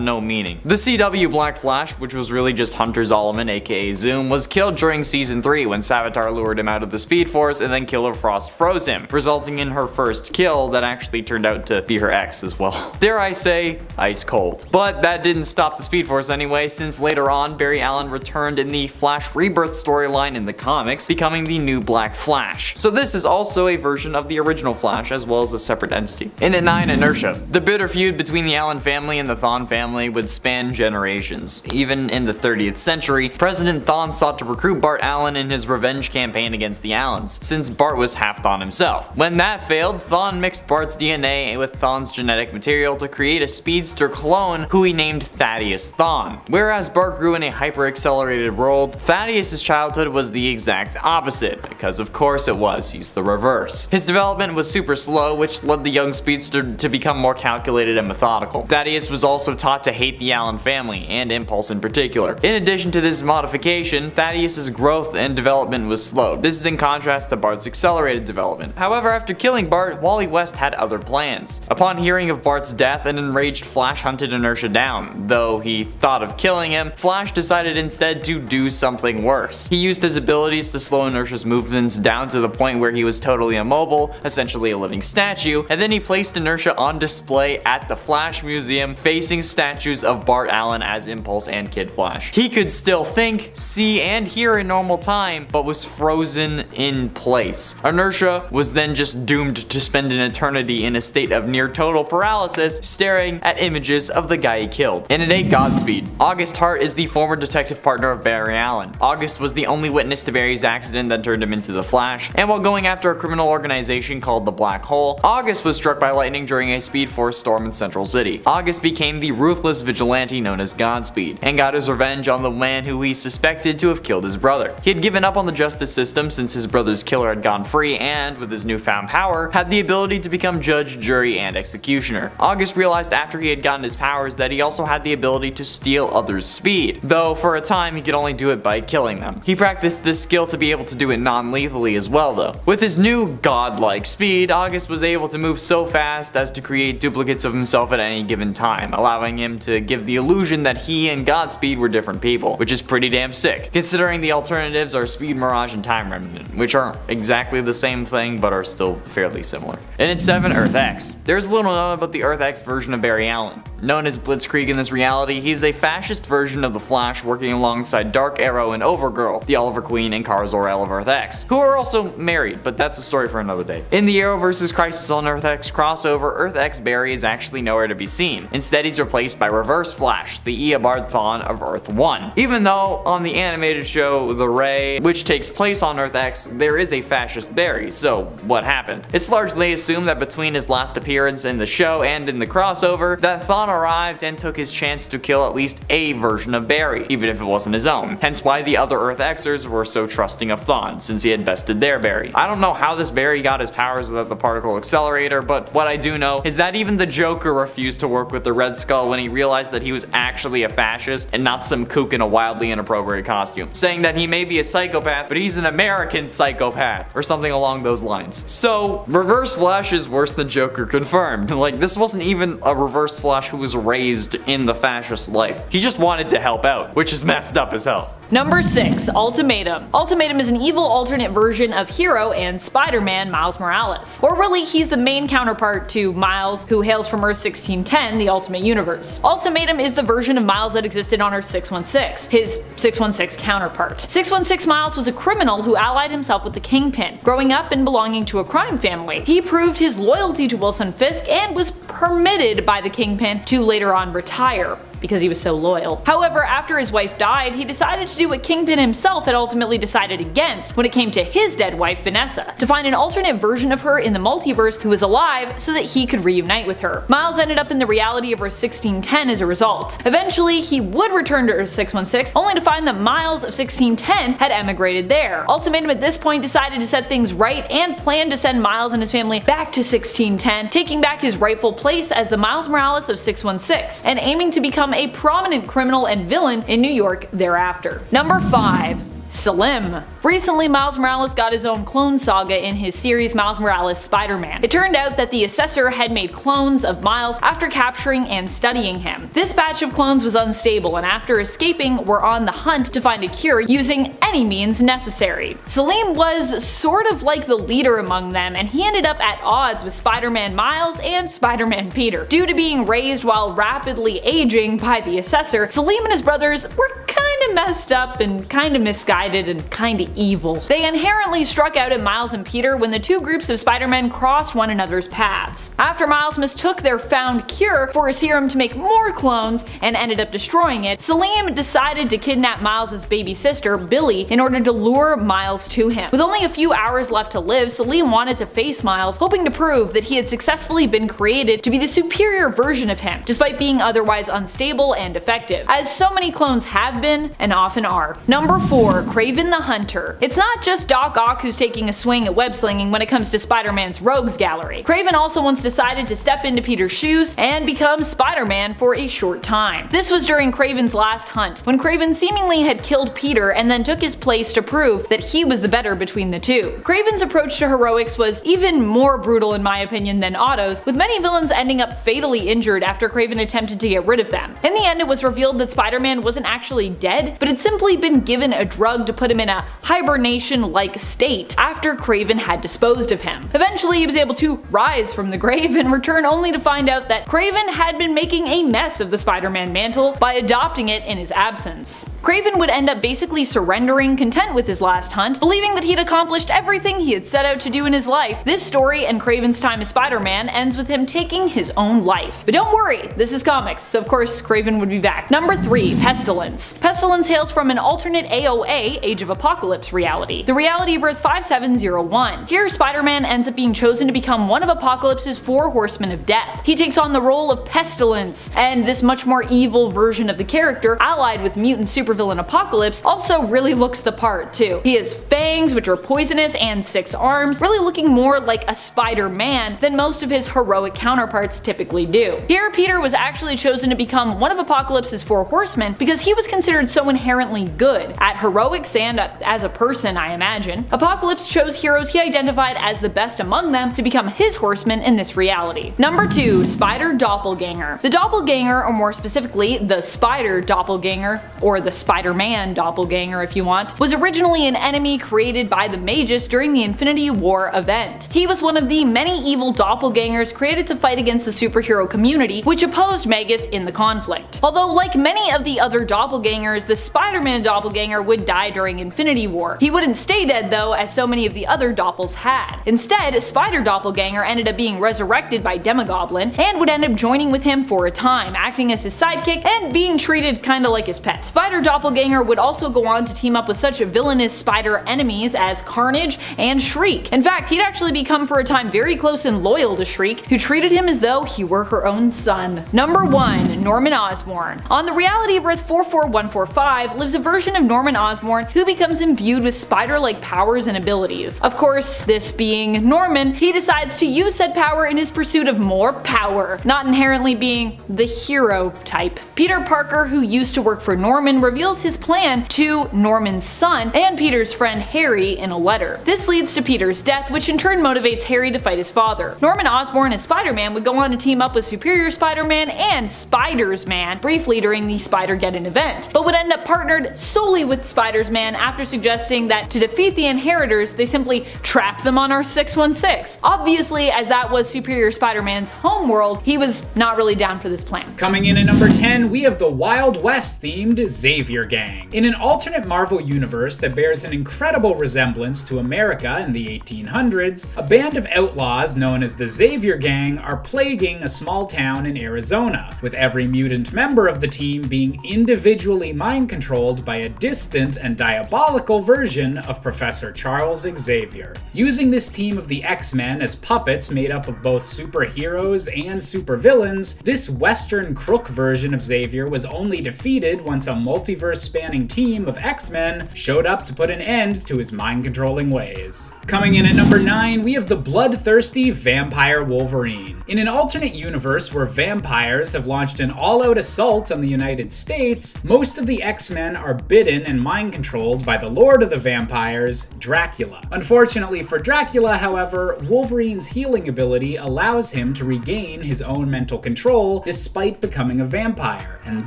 no meaning. The CW Black Flash, which was really just Hunter Zolomon aka Zoom, was killed during season 3 when Savitar lured him out of the Speed Force and then Killer Frost froze him, resulting in her first kill that actually turned out to be her ex as well. Dare I say, ice cold. But that didn't stop the Speed Force anyway, since later on Barry Allen returned in the Flash Rebirth storyline in the comics, becoming the new Black Flash. So this is also a version of the original Flash as well as a separate entity. In at 9, Inertia. The bitter feud between the Allen family and the Thawne family would span generations. Even in the 30th century, President Thawne sought to recruit Bart Allen in his revenge campaign against the Allens, since Bart was half Thawne himself. When that failed, Thawne mixed Bart's DNA with Thawne's genetic material to create a speedster clone who he named Thaddeus Thawne. Whereas Bart grew in a hyper-accelerated world, Thaddeus' childhood was the exact opposite, because of course it was, he's the reverse. His development was super slow, which led the young speedster to become more calculated and methodical. Thaddeus was also taught to hate the Allen family, and Impulse in particular. In addition addition to this modification, Thaddeus' growth and development was slowed. This is in contrast to Bart's accelerated development. However, after killing Bart, Wally West had other plans. Upon hearing of Bart's death, an enraged Flash hunted Inertia down. Though he thought of killing him, Flash decided instead to do something worse. He used his abilities to slow Inertia's movements down to the point where he was totally immobile, essentially a living statue, and then he placed Inertia on display at the Flash Museum, facing statues of Bart Allen as Impulse and Kid Flash. He could still think, see, and hear in normal time, but was frozen in place. Inertia was then just doomed to spend an eternity in a state of near total paralysis, staring at images of the guy he killed. In an 8 Godspeed, August Hart is the former detective partner of Barry Allen. August was the only witness to Barry's accident that turned him into the Flash, and while going after a criminal organization called the Black Hole, August was struck by lightning during a Speed Force storm in Central City. August became the ruthless vigilante known as Godspeed, and got his revenge on the man who he suspected to have killed his brother. He had given up on the justice system since his brother's killer had gone free, and with his newfound power, had the ability to become judge, jury, and executioner. August realized after he had gotten his powers that he also had the ability to steal others' speed, though for a time he could only do it by killing them. He practiced this skill to be able to do it non-lethally as well though. With his new godlike speed, August was able to move so fast as to create duplicates of himself at any given time, allowing him to give the illusion that he and Godspeed were different people, which is pretty damn sick, considering the alternatives are Speed Mirage and Time Remnant, which aren't exactly the same thing but are still fairly similar. And in 7, Earth X. There's little known about the Earth X version of Barry Allen. Known as Blitzkrieg in this reality, he's a fascist version of the Flash working alongside Dark Arrow and Overgirl, the Oliver Queen and Kara Zor-El of Earth X, who are also married, but that's a story for another day. In the Arrow vs. Crisis on Earth X crossover, Earth X Barry is actually nowhere to be seen. Instead, he's replaced by Reverse Flash, the Eobard Thawne of Earth 1. Even though on the animated show The Ray, which takes place on Earth X, there is a fascist Barry, so what happened? It's largely assumed that between his last appearance in the show and in the crossover, that Thawne arrived and took his chance to kill at least a version of Barry, even if it wasn't his own. Hence why the other Earth Xers were so trusting of Thawne, since he had bested their Barry. I don't know how this Barry got his powers without the particle accelerator, but what I do know is that even the Joker refused to work with the Red Skull when he realized that he was actually a fascist and not some kook in a wildly inappropriate costume, saying that he may be a psychopath, but he's an American psychopath, or something along those lines. So, Reverse Flash is worse than Joker confirmed. Like, this wasn't even a Reverse Flash who was raised in the fascist life. He just wanted to help out, which is messed up as hell. Number 6. Ultimatum. Ultimatum is an evil alternate version of hero and Spider-Man Miles Morales. Or really, he's the main counterpart to Miles, who hails from Earth 1610, the Ultimate Universe. Ultimatum is the version of Miles that existed on Earth 616, his 616 counterpart. 616 Miles was a criminal who allied himself with the Kingpin. Growing up and belonging to a crime family, he proved his loyalty to Wilson Fisk and was permitted by the Kingpin to later on retire, because he was so loyal. However, after his wife died, he decided to do what Kingpin himself had ultimately decided against when it came to his dead wife Vanessa, to find an alternate version of her in the multiverse who was alive so that he could reunite with her. Miles ended up in the reality of Earth 1610 as a result. Eventually, he would return to Earth 616, only to find that Miles of 1610 had emigrated there. Ultimatum at this point decided to set things right and planned to send Miles and his family back to 1610, taking back his rightful place as the Miles Morales of 616, and aiming to become a prominent criminal and villain in New York thereafter. Number 5. Slim. Recently, Miles Morales got his own clone saga in his series Miles Morales Spider-Man. It turned out that the Assessor had made clones of Miles after capturing and studying him. This batch of clones was unstable, and after escaping were on the hunt to find a cure using any means necessary. Salim was sort of like the leader among them, and he ended up at odds with Spider-Man Miles and Spider-Man Peter. Due to being raised while rapidly aging by the Assessor, Salim and his brothers were kinda messed up and kinda misguided and kinda evil. They inherently struck out at Miles and Peter when the two groups of Spider-Men crossed one another's paths. After Miles mistook their found cure for a serum to make more clones and ended up destroying it, Salim decided to kidnap Miles' baby sister, Billy, in order to lure Miles to him. With only a few hours left to live, Salim wanted to face Miles, hoping to prove that he had successfully been created to be the superior version of him, despite being otherwise unstable and defective. As so many clones have been, and often are. Number 4. Kraven the Hunter. It's not just Doc Ock who's taking a swing at web slinging when it comes to Spider-Man's rogues gallery. Kraven also once decided to step into Peter's shoes and become Spider-Man for a short time. This was during Kraven's last hunt, when Kraven seemingly had killed Peter and then took his place to prove that he was the better between the two. Kraven's approach to heroics was even more brutal in my opinion than Otto's, with many villains ending up fatally injured after Kraven attempted to get rid of them. In the end, it was revealed that Spider-Man wasn't actually dead, but had simply been given a drug to put him in a hibernation-like state after Kraven had disposed of him. Eventually, he was able to rise from the grave and return only to find out that Kraven had been making a mess of the Spider-Man mantle by adopting it in his absence. Kraven would end up basically surrendering, content with his last hunt, believing that he'd accomplished everything he had set out to do in his life. This story and Kraven's time as Spider-Man ends with him taking his own life. But don't worry, this is comics, so of course Kraven would be back. Number 3. Pestilence. Pestilence hails from an alternate AOA, Age of Apocalypse reality, the reality of Earth 5701. Here, Spider-Man ends up being chosen to become one of Apocalypse's 4 horsemen of death. He takes on the role of Pestilence, and this much more evil version of the character, allied with mutant supervillain Apocalypse, also really looks the part too. He has fangs, which are poisonous, and 6 arms, really looking more like a Spider-Man than most of his heroic counterparts typically do. Here, Peter was actually chosen to become one of Apocalypse's 4 horsemen because he was considered so inherently good at heroics and as a person, I imagine. Apocalypse chose heroes he identified as the best among them to become his horsemen in this reality. Number 2. Spider Doppelganger. The Doppelganger, or more specifically, the Spider Doppelganger, or the Spider-Man Doppelganger if you want, was originally an enemy created by the Magus during the Infinity War event. He was one of the many evil doppelgangers created to fight against the superhero community, which opposed Magus in the conflict. Although, like many of the other doppelgangers, the Spider-Man doppelganger would die during Infinity War. He wouldn't stay dead though, as so many of the other doppels had. Instead, Spider Doppelganger ended up being resurrected by Demogoblin and would end up joining with him for a time, acting as his sidekick and being treated kinda like his pet. Spider Doppelganger would also go on to team up with such villainous spider enemies as Carnage and Shriek. In fact, he'd actually become for a time very close and loyal to Shriek, who treated him as though he were her own son. Number 1. Norman Osborn. On the reality of Earth 44145 lives a version of Norman Osborn who becomes imbued with spider-like powers and abilities. Of course, this being Norman, he decides to use said power in his pursuit of more power, not inherently being the hero type. Peter Parker, who used to work for Norman, reveals his plan to Norman's son and Peter's friend Harry in a letter. This leads to Peter's death, which in turn motivates Harry to fight his father. Norman Osborn as Spider-Man would go on to team up with Superior Spider-Man and Spiders-Man briefly during the Spider-Geddon event, but would end up partnered solely with Spiders-Man after suggesting that to defeat the Inheritors, they simply trap them on our 616. Obviously, as that was Superior Spider-Man's homeworld, he was not really down for this plan. Coming in at number 10, we have the Wild West themed Xavier Gang. In an alternate Marvel universe that bears an incredible resemblance to America in the 1800s, a band of outlaws known as the Xavier Gang are plaguing a small town in Arizona, with every mutant member of the team being individually mind-controlled by a distant and diabolical version of Professor Charles Xavier. Using this team of the X-Men as puppets made up of both superheroes and supervillains, this Western crook version of Xavier was only defeated once a multiverse-spanning team of X-Men showed up to put an end to his mind-controlling ways. Coming in at number 9, we have the bloodthirsty Vampire Wolverine. In an alternate universe where vampires have launched an all-out assault on the United States, most of the X-Men are bitten and mind-controlled by the Lord of the Vampires, Dracula. Unfortunately for Dracula, however, Wolverine's healing ability allows him to regain his own mental control despite becoming a vampire, and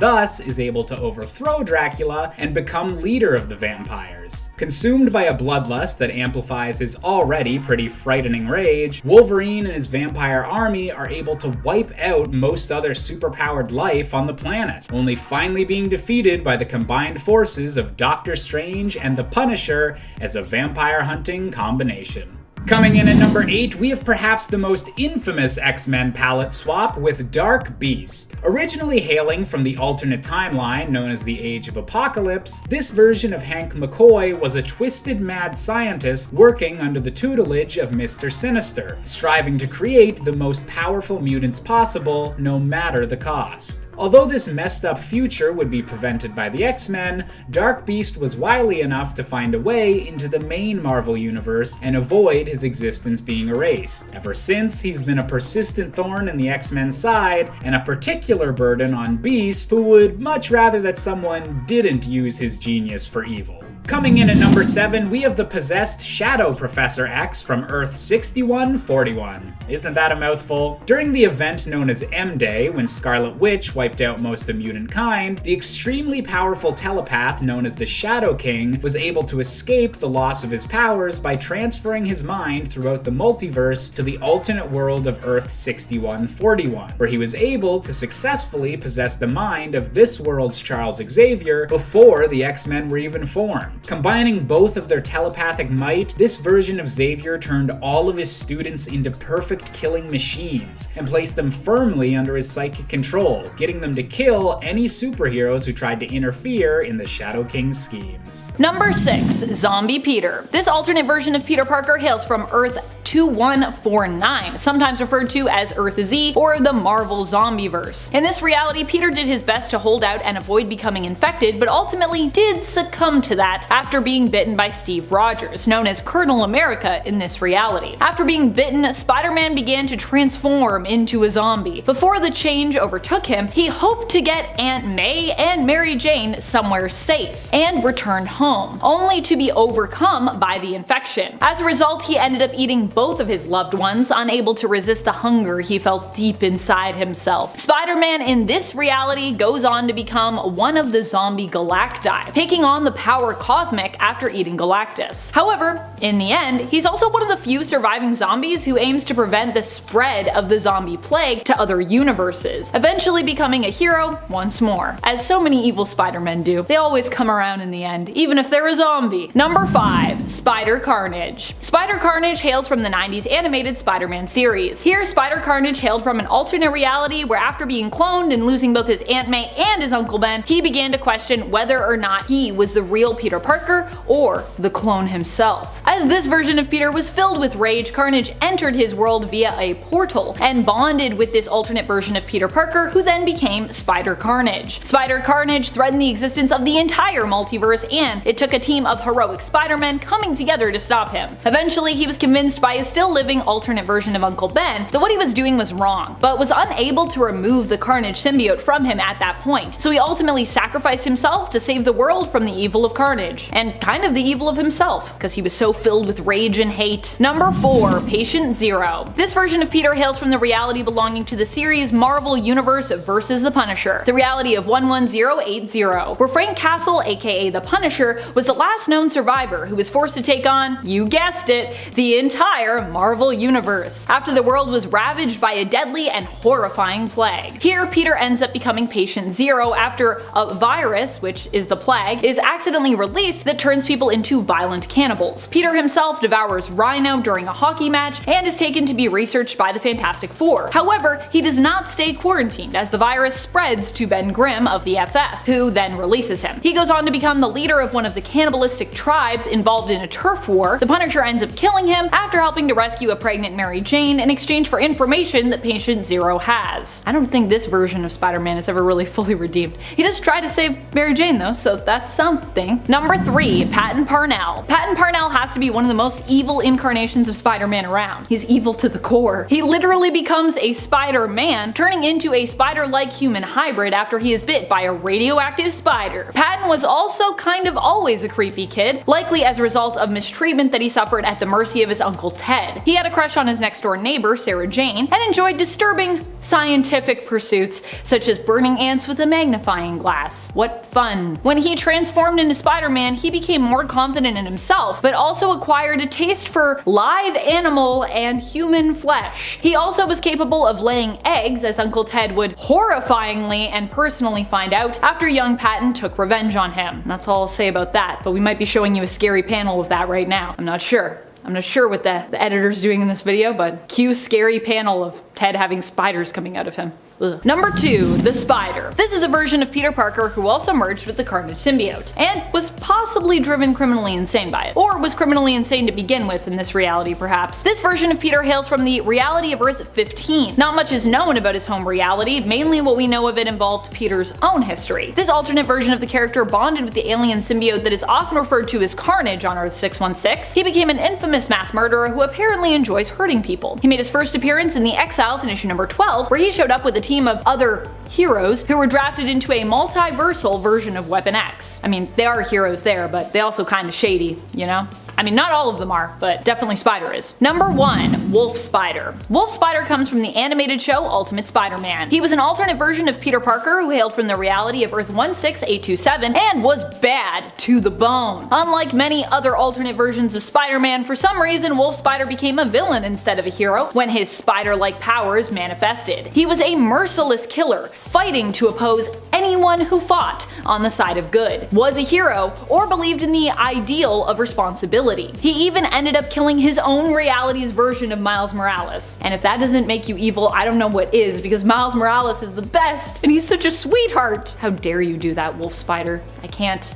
thus is able to overthrow Dracula and become leader of the vampires. Consumed by a bloodlust that amplifies his already pretty frightening rage, Wolverine and his vampire army are able to wipe out most other superpowered life on the planet, only finally being defeated by the combined forces of Doctor Strange and the Punisher as a vampire hunting combination. Coming in at number 8, we have perhaps the most infamous X-Men palette swap with Dark Beast. Originally hailing from the alternate timeline known as the Age of Apocalypse, this version of Hank McCoy was a twisted mad scientist working under the tutelage of Mr. Sinister, striving to create the most powerful mutants possible, no matter the cost. Although this messed up future would be prevented by the X-Men, Dark Beast was wily enough to find a way into the main Marvel universe and avoid his existence being erased. Ever since, he's been a persistent thorn in the X-Men's side, and a particular burden on Beast, who would much rather that someone didn't use his genius for evil. Coming in at number 7, we have the possessed Shadow Professor X from Earth 6141. Isn't that a mouthful? During the event known as M-Day, when Scarlet Witch wiped out most of mutant kind, the extremely powerful telepath known as the Shadow King was able to escape the loss of his powers by transferring his mind throughout the multiverse to the alternate world of Earth 6141, where he was able to successfully possess the mind of this world's Charles Xavier before the X-Men were even formed. Combining both of their telepathic might, this version of Xavier turned all of his students into perfect killing machines and placed them firmly under his psychic control, getting them to kill any superheroes who tried to interfere in the Shadow King's schemes. Number 6. Zombie Peter. This alternate version of Peter Parker hails from Earth 2149, sometimes referred to as Earth Z or the Marvel Zombieverse. In this reality, Peter did his best to hold out and avoid becoming infected, but ultimately did succumb to that after being bitten by Steve Rogers, known as Colonel America in this reality. After being bitten, Spider-Man began to transform into a zombie. Before the change overtook him, he hoped to get Aunt May and Mary Jane somewhere safe, and returned home, only to be overcome by the infection. As a result, he ended up eating both of his loved ones, unable to resist the hunger he felt deep inside himself. Spider-Man in this reality goes on to become one of the zombie Galacti, taking on the power Cosmic after eating Galactus. However, in the end, he's also one of the few surviving zombies who aims to prevent the spread of the zombie plague to other universes, eventually becoming a hero once more. As so many evil Spider-Men do, they always come around in the end, even if they're a zombie. Number 5. Spider Carnage. Spider Carnage hails from the 90s animated Spider-Man series. Here, Spider Carnage hailed from an alternate reality where after being cloned and losing both his Aunt May and his Uncle Ben, he began to question whether or not he was the real Peter Parker or the clone himself. As this version of Peter was filled with rage, Carnage entered his world via a portal and bonded with this alternate version of Peter Parker, who then became Spider Carnage. Spider Carnage threatened the existence of the entire multiverse, and it took a team of heroic Spider-Men coming together to stop him. Eventually, he was convinced by his still living alternate version of Uncle Ben that what he was doing was wrong, but was unable to remove the Carnage symbiote from him at that point, so he ultimately sacrificed himself to save the world from the evil of Carnage, and kind of the evil of himself, because he was so filled with rage and hate. Number 4. Patient Zero. This version of Peter hails from the reality belonging to the series Marvel Universe vs. the Punisher, the reality of 11080, where Frank Castle, aka the Punisher, was the last known survivor who was forced to take on, you guessed it, the entire Marvel Universe, after the world was ravaged by a deadly and horrifying plague. Here, Peter ends up becoming Patient Zero after a virus, which is the plague, is accidentally released that turns people into violent cannibals. Peter himself devours Rhino during a hockey match and is taken to be researched by the Fantastic Four. However, he does not stay quarantined as the virus spreads to Ben Grimm of the FF, who then releases him. He goes on to become the leader of one of the cannibalistic tribes involved in a turf war. The Punisher ends up killing him after helping to rescue a pregnant Mary Jane in exchange for information that Patient Zero has. I don't think this version of Spider-Man is ever really fully redeemed. He does try to save Mary Jane though, so that's something. Number 3. Patton Parnell. Patton Parnell has to be one of the most evil incarnations of Spider-Man around. He's evil to the core. He literally becomes a Spider-Man, turning into a spider-like human hybrid after he is bit by a radioactive spider. Patton was also kind of always a creepy kid, likely as a result of mistreatment that he suffered at the mercy of his Uncle Ted. He had a crush on his next-door neighbor, Sarah Jane, and enjoyed disturbing scientific pursuits such as burning ants with a magnifying glass. What fun. When he transformed into Spider-Man, he became more confident in himself, but also acquired a taste for live animal and human flesh. He also was capable of laying eggs, as Uncle Ted would horrifyingly and personally find out after young Patton took revenge on him. That's all I'll say about that, but we might be showing you a scary panel of that right now. I'm not sure. I'm not sure what the editor's doing in this video, but cue scary panel of Ted having spiders coming out of him. Ugh. Number 2, the Spider. This is a version of Peter Parker who also merged with the Carnage symbiote, and was possibly driven criminally insane by it. Or was criminally insane to begin with in this reality, perhaps. This version of Peter hails from the reality of Earth 15. Not much is known about his home reality, mainly what we know of it involved Peter's own history. This alternate version of the character bonded with the alien symbiote that is often referred to as Carnage on Earth 616. He became an infamous mass murderer who apparently enjoys hurting people. He made his first appearance in The Exiles in issue number 12, where he showed up with a team of other heroes who were drafted into a multiversal version of Weapon X. I mean, they are heroes there, but they also kinda shady, you know? I mean, not all of them are, but definitely Spider is. Number 1, Wolf Spider. Wolf Spider comes from the animated show Ultimate Spider-Man. He was an alternate version of Peter Parker who hailed from the reality of Earth 16827 and was bad to the bone. Unlike many other alternate versions of Spider-Man, for some reason Wolf Spider became a villain instead of a hero when his spider-like powers manifested. He was a merciless killer, fighting to oppose anyone who fought on the side of good, was a hero, or believed in the ideal of responsibility. He even ended up killing his own reality's version of Miles Morales. And if that doesn't make you evil, I don't know what is, because Miles Morales is the best, and he's such a sweetheart. How dare you do that, Wolf Spider? I can't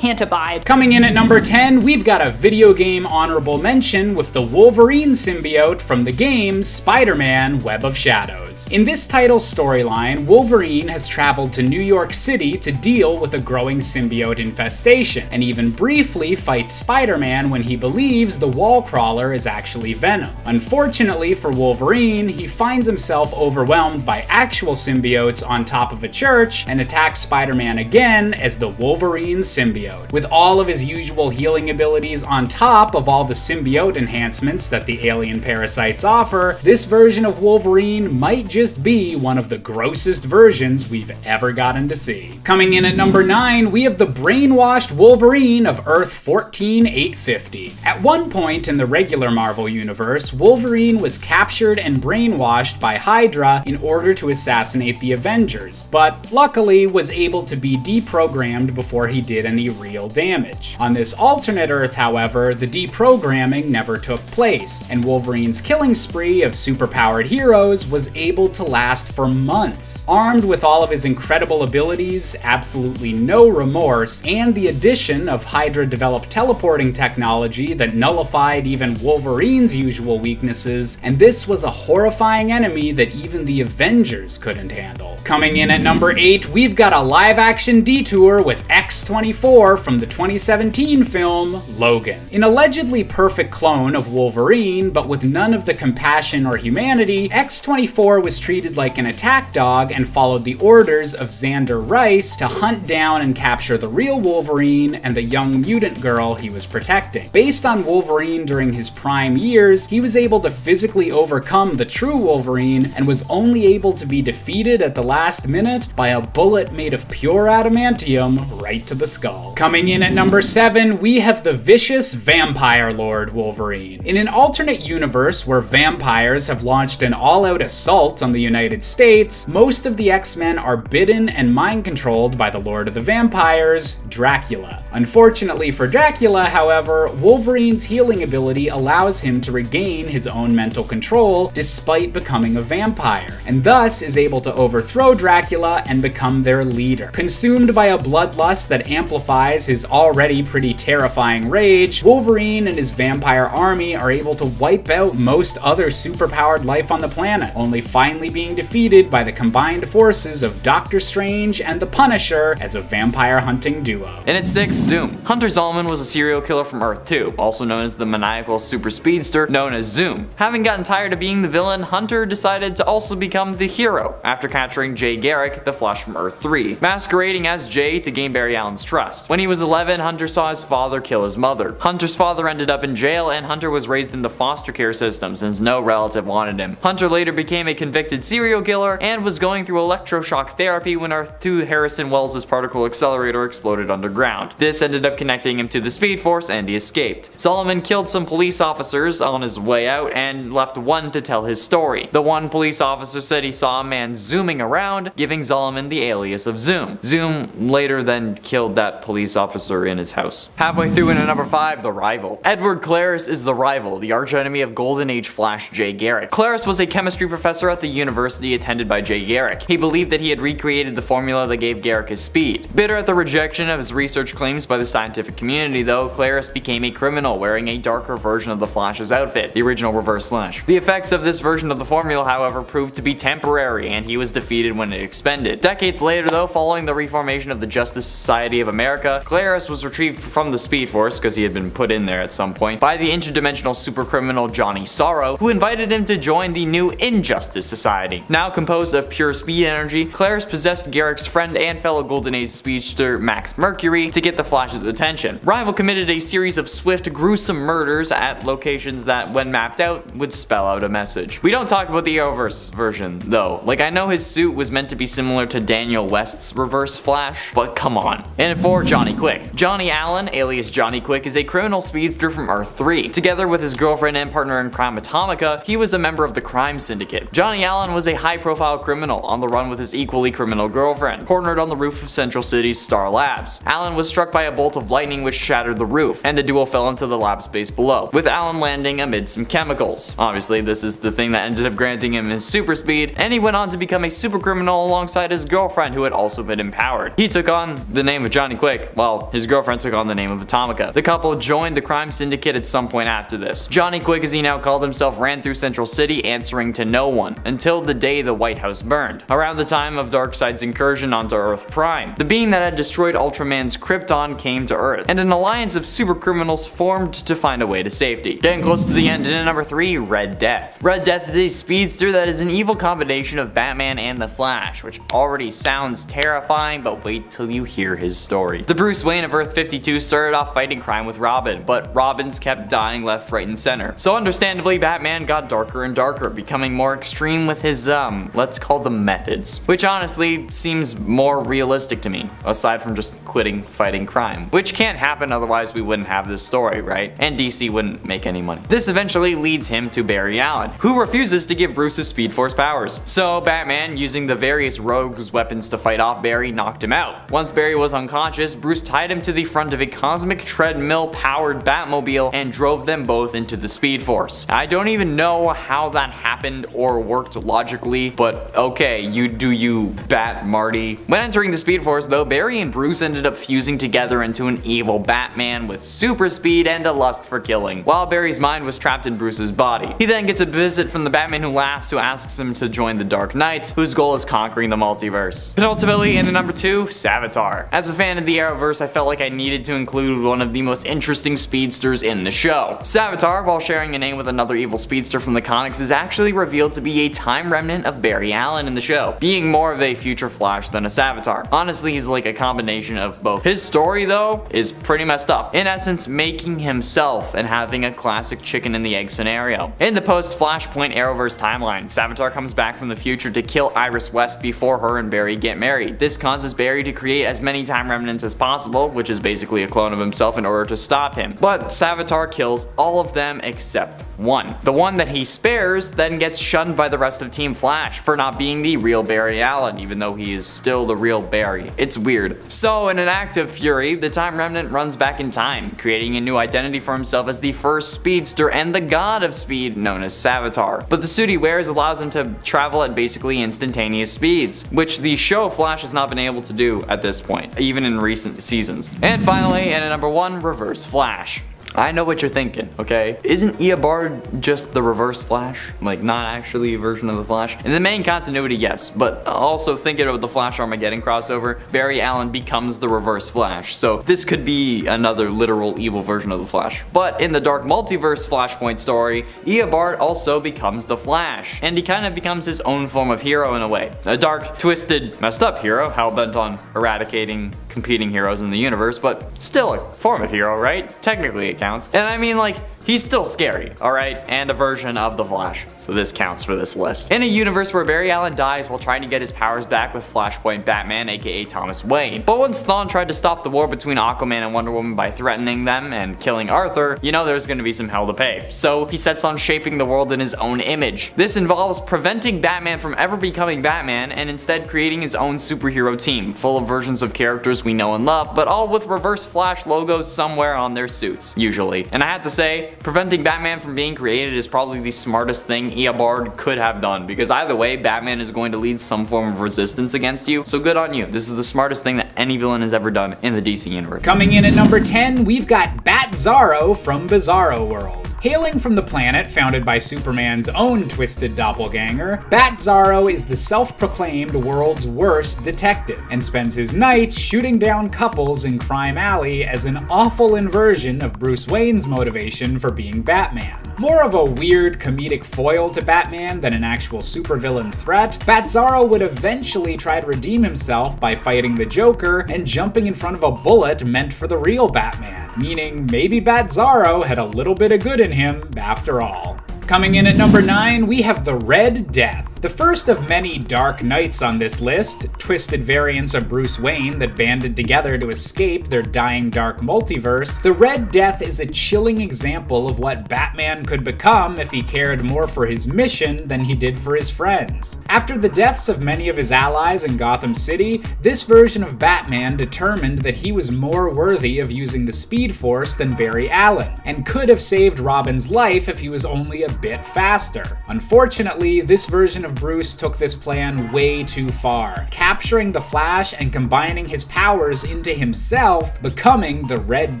abide. Coming in at number 10, we've got a video game honorable mention with the Wolverine symbiote from the game Spider-Man: Web of Shadows. In this title's storyline, Wolverine has traveled to New York City to deal with a growing symbiote infestation, and even briefly fights Spider-Man when he believes the wall crawler is actually Venom. Unfortunately for Wolverine, he finds himself overwhelmed by actual symbiotes on top of a church and attacks Spider-Man again as the Wolverine symbiote. With all of his usual healing abilities on top of all the symbiote enhancements that the alien parasites offer, this version of Wolverine might just be one of the grossest versions we've ever gotten to see. Coming in at number 9, we have the brainwashed Wolverine of Earth 14850. At one point in the regular Marvel universe, Wolverine was captured and brainwashed by Hydra in order to assassinate the Avengers, but luckily was able to be deprogrammed before he did any real damage. On this alternate Earth, however, the deprogramming never took place, and Wolverine's killing spree of superpowered heroes was able to last for months. Armed with all of his incredible abilities, absolutely no remorse, and the addition of Hydra-developed teleporting technology that nullified even Wolverine's usual weaknesses, and this was a horrifying enemy that even the Avengers couldn't handle. Coming in at number 8, we've got a live-action detour with X-24 from the 2017 film Logan. An allegedly perfect clone of Wolverine, but with none of the compassion or humanity, X-24 was treated like an attack dog and followed the orders of Xander Rice to hunt down and capture the real Wolverine and the young mutant girl he was protecting. Based on Wolverine during his prime years, he was able to physically overcome the true Wolverine and was only able to be defeated at the last minute by a bullet made of pure adamantium right to the skull. Coming in at number 7, we have the vicious Vampire Lord Wolverine. In an alternate universe where vampires have launched an all-out assault on the United States, most of the X-Men are bitten and mind-controlled by the Lord of the Vampires, Dracula. Unfortunately for Dracula, however, Wolverine's healing ability allows him to regain his own mental control despite becoming a vampire, and thus is able to overthrow Dracula and become their leader. Consumed by a bloodlust that amplifies his already pretty terrifying rage, Wolverine and his vampire army are able to wipe out most other superpowered life on the planet, only finally being defeated by the combined forces of Doctor Strange and the Punisher as a vampire hunting duo. And at 6, Zoom. Hunter Zolomon was a serial killer from Earth 2, also known as the maniacal super speedster known as Zoom. Having gotten tired of being the villain, Hunter decided to also become the hero after capturing Jay Garrick, the Flash from Earth 3, masquerading as Jay to gain Barry Allen's trust. When he was 11, Hunter saw his father kill his mother. Hunter's father ended up in jail, and Hunter was raised in the foster care system since no relative wanted him. Hunter later became a convicted serial killer and was going through electroshock therapy when Earth 2 Harrison Wells' particle accelerator exploded underground. This ended up connecting him to the Speed Force and he escaped. Zolomon killed some police officers on his way out and left one to tell his story. The one police officer said he saw a man zooming around around, giving Zolomon the alias of Zoom. Zoom later then killed that police officer in his house. Halfway through into number 5, the Rival. Edward Claris is the Rival, the archenemy of Golden Age Flash Jay Garrick. Claris was a chemistry professor at the university attended by Jay Garrick. He believed that he had recreated the formula that gave Garrick his speed. Bitter at the rejection of his research claims by the scientific community though, Claris became a criminal wearing a darker version of the Flash's outfit, the original Reverse Flash. The effects of this version of the formula however proved to be temporary and he was defeated when it expended. Decades later though, following the reformation of the Justice Society of America, Claris was retrieved from the Speed Force, because he had been put in there at some point, by the interdimensional supercriminal Johnny Sorrow, who invited him to join the new Injustice Society. Now composed of pure speed energy, Claris possessed Garrick's friend and fellow Golden Age speedster Max Mercury to get the Flash's attention. Rival committed a series of swift, gruesome murders at locations that, when mapped out, would spell out a message. We don't talk about the Arrowverse version, though. Like, I know his suit was meant to be similar to Daniel West's Reverse Flash, but come on. And for Johnny Quick. Johnny Allen, alias Johnny Quick, is a criminal speedster from Earth 3. Together with his girlfriend and partner in crime Atomica, he was a member of the crime syndicate. Johnny Allen was a high-profile criminal on the run with his equally criminal girlfriend, cornered on the roof of Central City's Star Labs. Allen was struck by a bolt of lightning which shattered the roof, and the duo fell into the lab space below, with Allen landing amid some chemicals. Obviously, this is the thing that ended up granting him his super speed, and he went on to become a super criminal alongside his girlfriend who had also been empowered. He took on the name of Johnny Quick, while his girlfriend took on the name of Atomica. The couple joined the crime syndicate at some point after this. Johnny Quick, as he now called himself, ran through Central City answering to no one, until the day the White House burned, around the time of Darkseid's incursion onto Earth Prime. The being that had destroyed Ultraman's Krypton came to Earth, and an alliance of super criminals formed to find a way to safety. Getting close to the end, and in number 3, Red Death. Red Death is a speedster that is an evil combination of Batman and the Flash, which already sounds terrifying, but wait till you hear his story. The Bruce Wayne of Earth 52 started off fighting crime with Robin, but Robins kept dying left, right, and center. So understandably, Batman got darker and darker, becoming more extreme with his, let's call them methods. Which honestly seems more realistic to me, aside from just quitting fighting crime. Which can't happen, otherwise we wouldn't have this story, right? And DC wouldn't make any money. This eventually leads him to Barry Allen, who refuses to give Bruce his Speed Force powers. So Batman, using the various rogues' weapons to fight off Barry, knocked him out. Once Barry was unconscious, Bruce tied him to the front of a cosmic treadmill-powered Batmobile and drove them both into the Speed Force. I don't even know how that happened or worked logically, but okay, you do you, Bat Marty. When entering the Speed Force though, Barry and Bruce ended up fusing together into an evil Batman with super speed and a lust for killing, while Barry's mind was trapped in Bruce's body. He then gets a visit from the Batman Who Laughs, who asks him to join the Dark Knights, whose goal is conquering the multiverse. Penultimately, in number 2, Savitar. As a fan of the Arrowverse, I felt like I needed to include one of the most interesting speedsters in the show. Savitar, while sharing a name with another evil speedster from the comics, is actually revealed to be a time remnant of Barry Allen in the show, being more of a future Flash than a Savitar. Honestly, he's like a combination of both. His story, though, is pretty messed up. In essence, making himself and having a classic chicken and the egg scenario. In the post-Flashpoint Arrowverse timeline, Savitar comes back from the future to kill Iris West before her and Barry get married. This causes Barry to create as many time remnants as possible, which is basically a clone of himself, in order to stop him. But Savitar kills all of them except one. The one that he spares then gets shunned by the rest of Team Flash for not being the real Barry Allen, even though he is still the real Barry. It's weird. So in an act of fury, the Time Remnant runs back in time, creating a new identity for himself as the first speedster and the god of speed known as Savitar. But the suit he wears allows him to travel at basically instantaneous speeds, which the show Flash has not been able to do at this point, even in recent seasons. And finally, and at number 1, Reverse Flash. I know what you're thinking, okay? Isn't Eobard just the Reverse Flash? Like, not actually a version of the Flash? In the main continuity, yes, but also thinking about the Flash Armageddon crossover, Barry Allen becomes the Reverse Flash, so this could be another literal evil version of the Flash. But in the Dark Multiverse Flashpoint story, Eobard also becomes the Flash, and he kind of becomes his own form of hero in a way. A dark, twisted, messed up hero, hell-bent on eradicating competing heroes in the universe, but still a form of hero, right? Technically it counts. And I mean, like, He's still scary, alright? And a version of the Flash, so this counts for this list. In a universe where Barry Allen dies while trying to get his powers back with Flashpoint Batman, aka Thomas Wayne. But once Thawne tried to stop the war between Aquaman and Wonder Woman by threatening them and killing Arthur, you know there's gonna be some hell to pay. So he sets on shaping the world in his own image. This involves preventing Batman from ever becoming Batman and instead creating his own superhero team, full of versions of characters we know and love, but all with Reverse Flash logos somewhere on their suits, usually. And I have to say, preventing Batman from being created is probably the smartest thing Eobard could have done, because either way, Batman is going to lead some form of resistance against you, so good on you. This is the smartest thing that any villain has ever done in the DC universe. Coming in at number 10, we've got Bat-Zaro from Bizarro World. Hailing from the planet founded by Superman's own twisted doppelganger, Bat-Zaro is the self-proclaimed world's worst detective, and spends his nights shooting down couples in Crime Alley as an awful inversion of Bruce Wayne's motivation for being Batman. More of a weird comedic foil to Batman than an actual supervillain threat, Bat-Zaro would eventually try to redeem himself by fighting the Joker and jumping in front of a bullet meant for the real Batman, meaning maybe Bat-Zaro had a little bit of good in him after all. Coming in at number 9, we have the Red Death. The first of many Dark Knights on this list, twisted variants of Bruce Wayne that banded together to escape their dying dark multiverse, the Red Death is a chilling example of what Batman could become if he cared more for his mission than he did for his friends. After the deaths of many of his allies in Gotham City, this version of Batman determined that he was more worthy of using the Speed Force than Barry Allen, and could have saved Robin's life if he was only a bit faster. Unfortunately, this version of Bruce took this plan way too far, capturing the Flash and combining his powers into himself, becoming the Red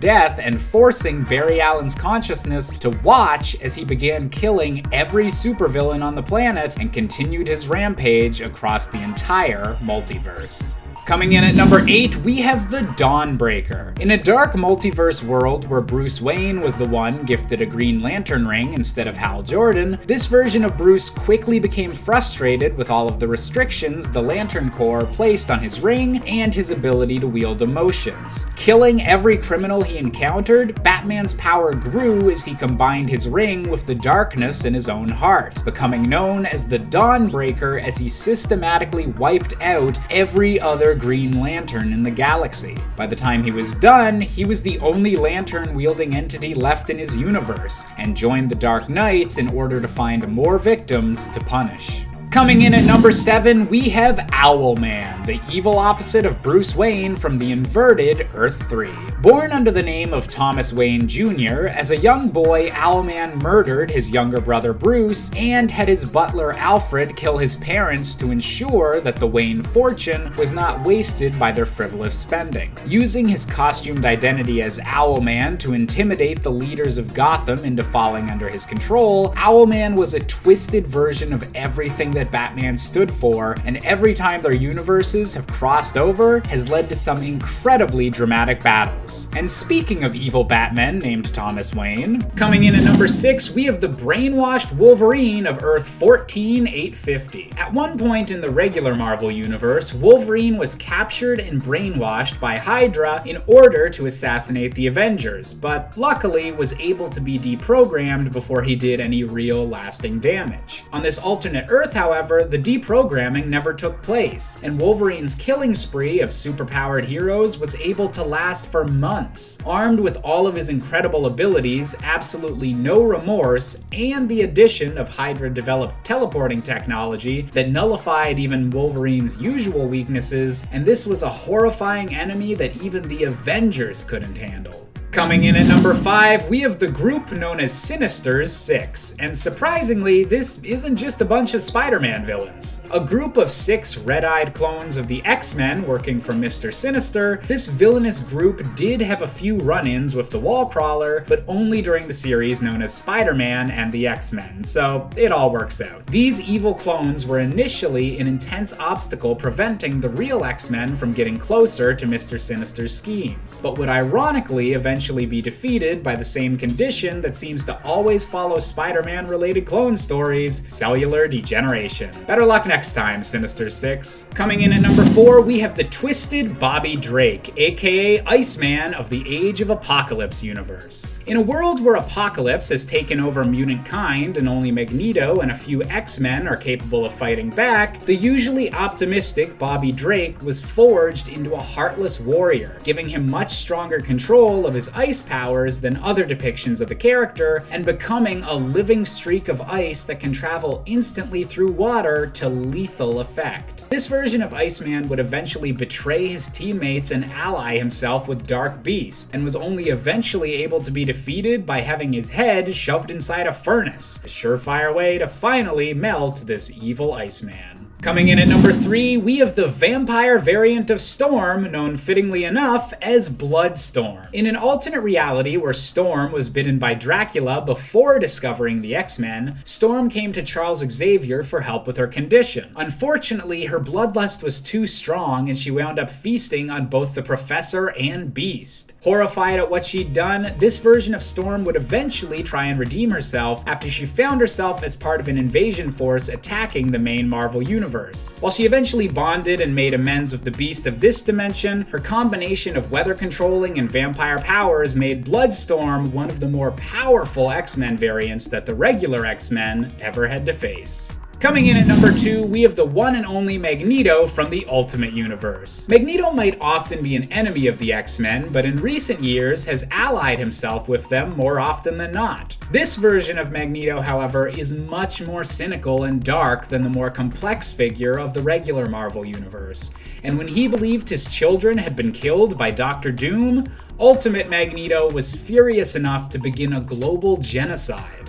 Death and forcing Barry Allen's consciousness to watch as he began killing every supervillain on the planet and continued his rampage across the entire multiverse. Coming in at number 8, we have the Dawnbreaker. In a dark multiverse world where Bruce Wayne was the one gifted a Green Lantern ring instead of Hal Jordan, this version of Bruce quickly became frustrated with all of the restrictions the Lantern Corps placed on his ring and his ability to wield emotions. Killing every criminal he encountered, Batman's power grew as he combined his ring with the darkness in his own heart, becoming known as the Dawnbreaker as he systematically wiped out every other Green Lantern in the galaxy. By the time he was done, he was the only lantern-wielding entity left in his universe, and joined the Dark Knights in order to find more victims to punish. Coming in at number 7, we have Owlman, the evil opposite of Bruce Wayne from the inverted Earth 3. Born under the name of Thomas Wayne Jr., as a young boy, Owlman murdered his younger brother Bruce and had his butler Alfred kill his parents to ensure that the Wayne fortune was not wasted by their frivolous spending. Using his costumed identity as Owlman to intimidate the leaders of Gotham into falling under his control, Owlman was a twisted version of everything that Batman stood for, and every time their universes have crossed over has led to some incredibly dramatic battles. And speaking of evil Batmen named Thomas Wayne, coming in at number 6, we have the brainwashed Wolverine of Earth 14850. At one point in the regular Marvel universe, Wolverine was captured and brainwashed by Hydra in order to assassinate the Avengers, but luckily was able to be deprogrammed before he did any real lasting damage. On this alternate Earth, however, the deprogramming never took place, and Wolverine's killing spree of superpowered heroes was able to last for months. Armed with all of his incredible abilities, absolutely no remorse, and the addition of Hydra-developed teleporting technology that nullified even Wolverine's usual weaknesses, and this was a horrifying enemy that even the Avengers couldn't handle. Coming in at number 5, we have the group known as Sinister's Six, and surprisingly, this isn't just a bunch of Spider-Man villains. A group of 6 red-eyed clones of the X-Men working for Mr. Sinister, this villainous group did have a few run-ins with the Wallcrawler, but only during the series known as Spider-Man and the X-Men, so it all works out. These evil clones were initially an intense obstacle preventing the real X-Men from getting closer to Mr. Sinister's schemes, but would ironically eventually eventually be defeated by the same condition that seems to always follow Spider-Man related clone stories, cellular degeneration. Better luck next time, Sinister Six. Coming in at number 4, we have the twisted Bobby Drake, aka Iceman of the Age of Apocalypse universe. In a world where Apocalypse has taken over mutant kind and only Magneto and a few X-Men are capable of fighting back, the usually optimistic Bobby Drake was forged into a heartless warrior, giving him much stronger control of his ice powers than other depictions of the character, and becoming a living streak of ice that can travel instantly through water to lethal effect. This version of Iceman would eventually betray his teammates and ally himself with Dark Beast, and was only eventually able to be defeated by having his head shoved inside a furnace, a surefire way to finally melt this evil Iceman. Coming in at number 3, we have the vampire variant of Storm, known fittingly enough as Bloodstorm. In an alternate reality where Storm was bitten by Dracula before discovering the X-Men, Storm came to Charles Xavier for help with her condition. Unfortunately, her bloodlust was too strong and she wound up feasting on both the Professor and Beast. Horrified at what she'd done, this version of Storm would eventually try and redeem herself after she found herself as part of an invasion force attacking the main Marvel universe. While she eventually bonded and made amends with the Beast of this dimension, her combination of weather controlling and vampire powers made Bloodstorm one of the more powerful X-Men variants that the regular X-Men ever had to face. Coming in at number 2, we have the one and only Magneto from the Ultimate Universe. Magneto might often be an enemy of the X-Men, but in recent years has allied himself with them more often than not. This version of Magneto, however, is much more cynical and dark than the more complex figure of the regular Marvel Universe. And when he believed his children had been killed by Doctor Doom, Ultimate Magneto was furious enough to begin a global genocide.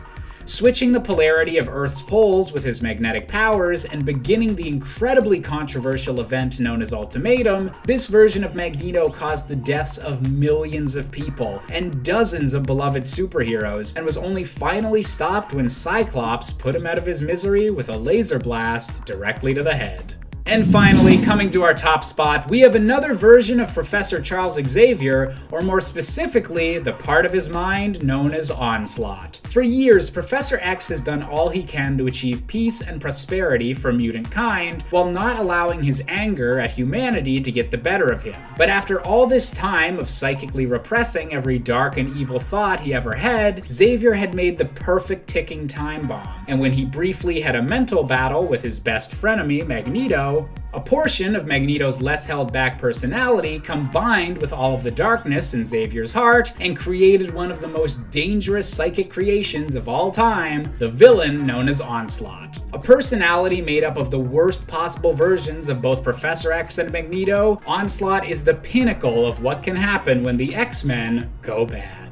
Switching the polarity of Earth's poles with his magnetic powers and beginning the incredibly controversial event known as Ultimatum, this version of Magneto caused the deaths of millions of people and dozens of beloved superheroes, and was only finally stopped when Cyclops put him out of his misery with a laser blast directly to the head. And finally, coming to our top spot, we have another version of Professor Charles Xavier, or more specifically, the part of his mind known as Onslaught. For years, Professor X has done all he can to achieve peace and prosperity for mutant kind, while not allowing his anger at humanity to get the better of him. But after all this time of psychically repressing every dark and evil thought he ever had, Xavier had made the perfect ticking time bomb. And when he briefly had a mental battle with his best frenemy, Magneto, a portion of Magneto's less held back personality combined with all of the darkness in Xavier's heart and created one of the most dangerous psychic creations of all time, the villain known as Onslaught. A personality made up of the worst possible versions of both Professor X and Magneto, Onslaught is the pinnacle of what can happen when the X-Men go bad.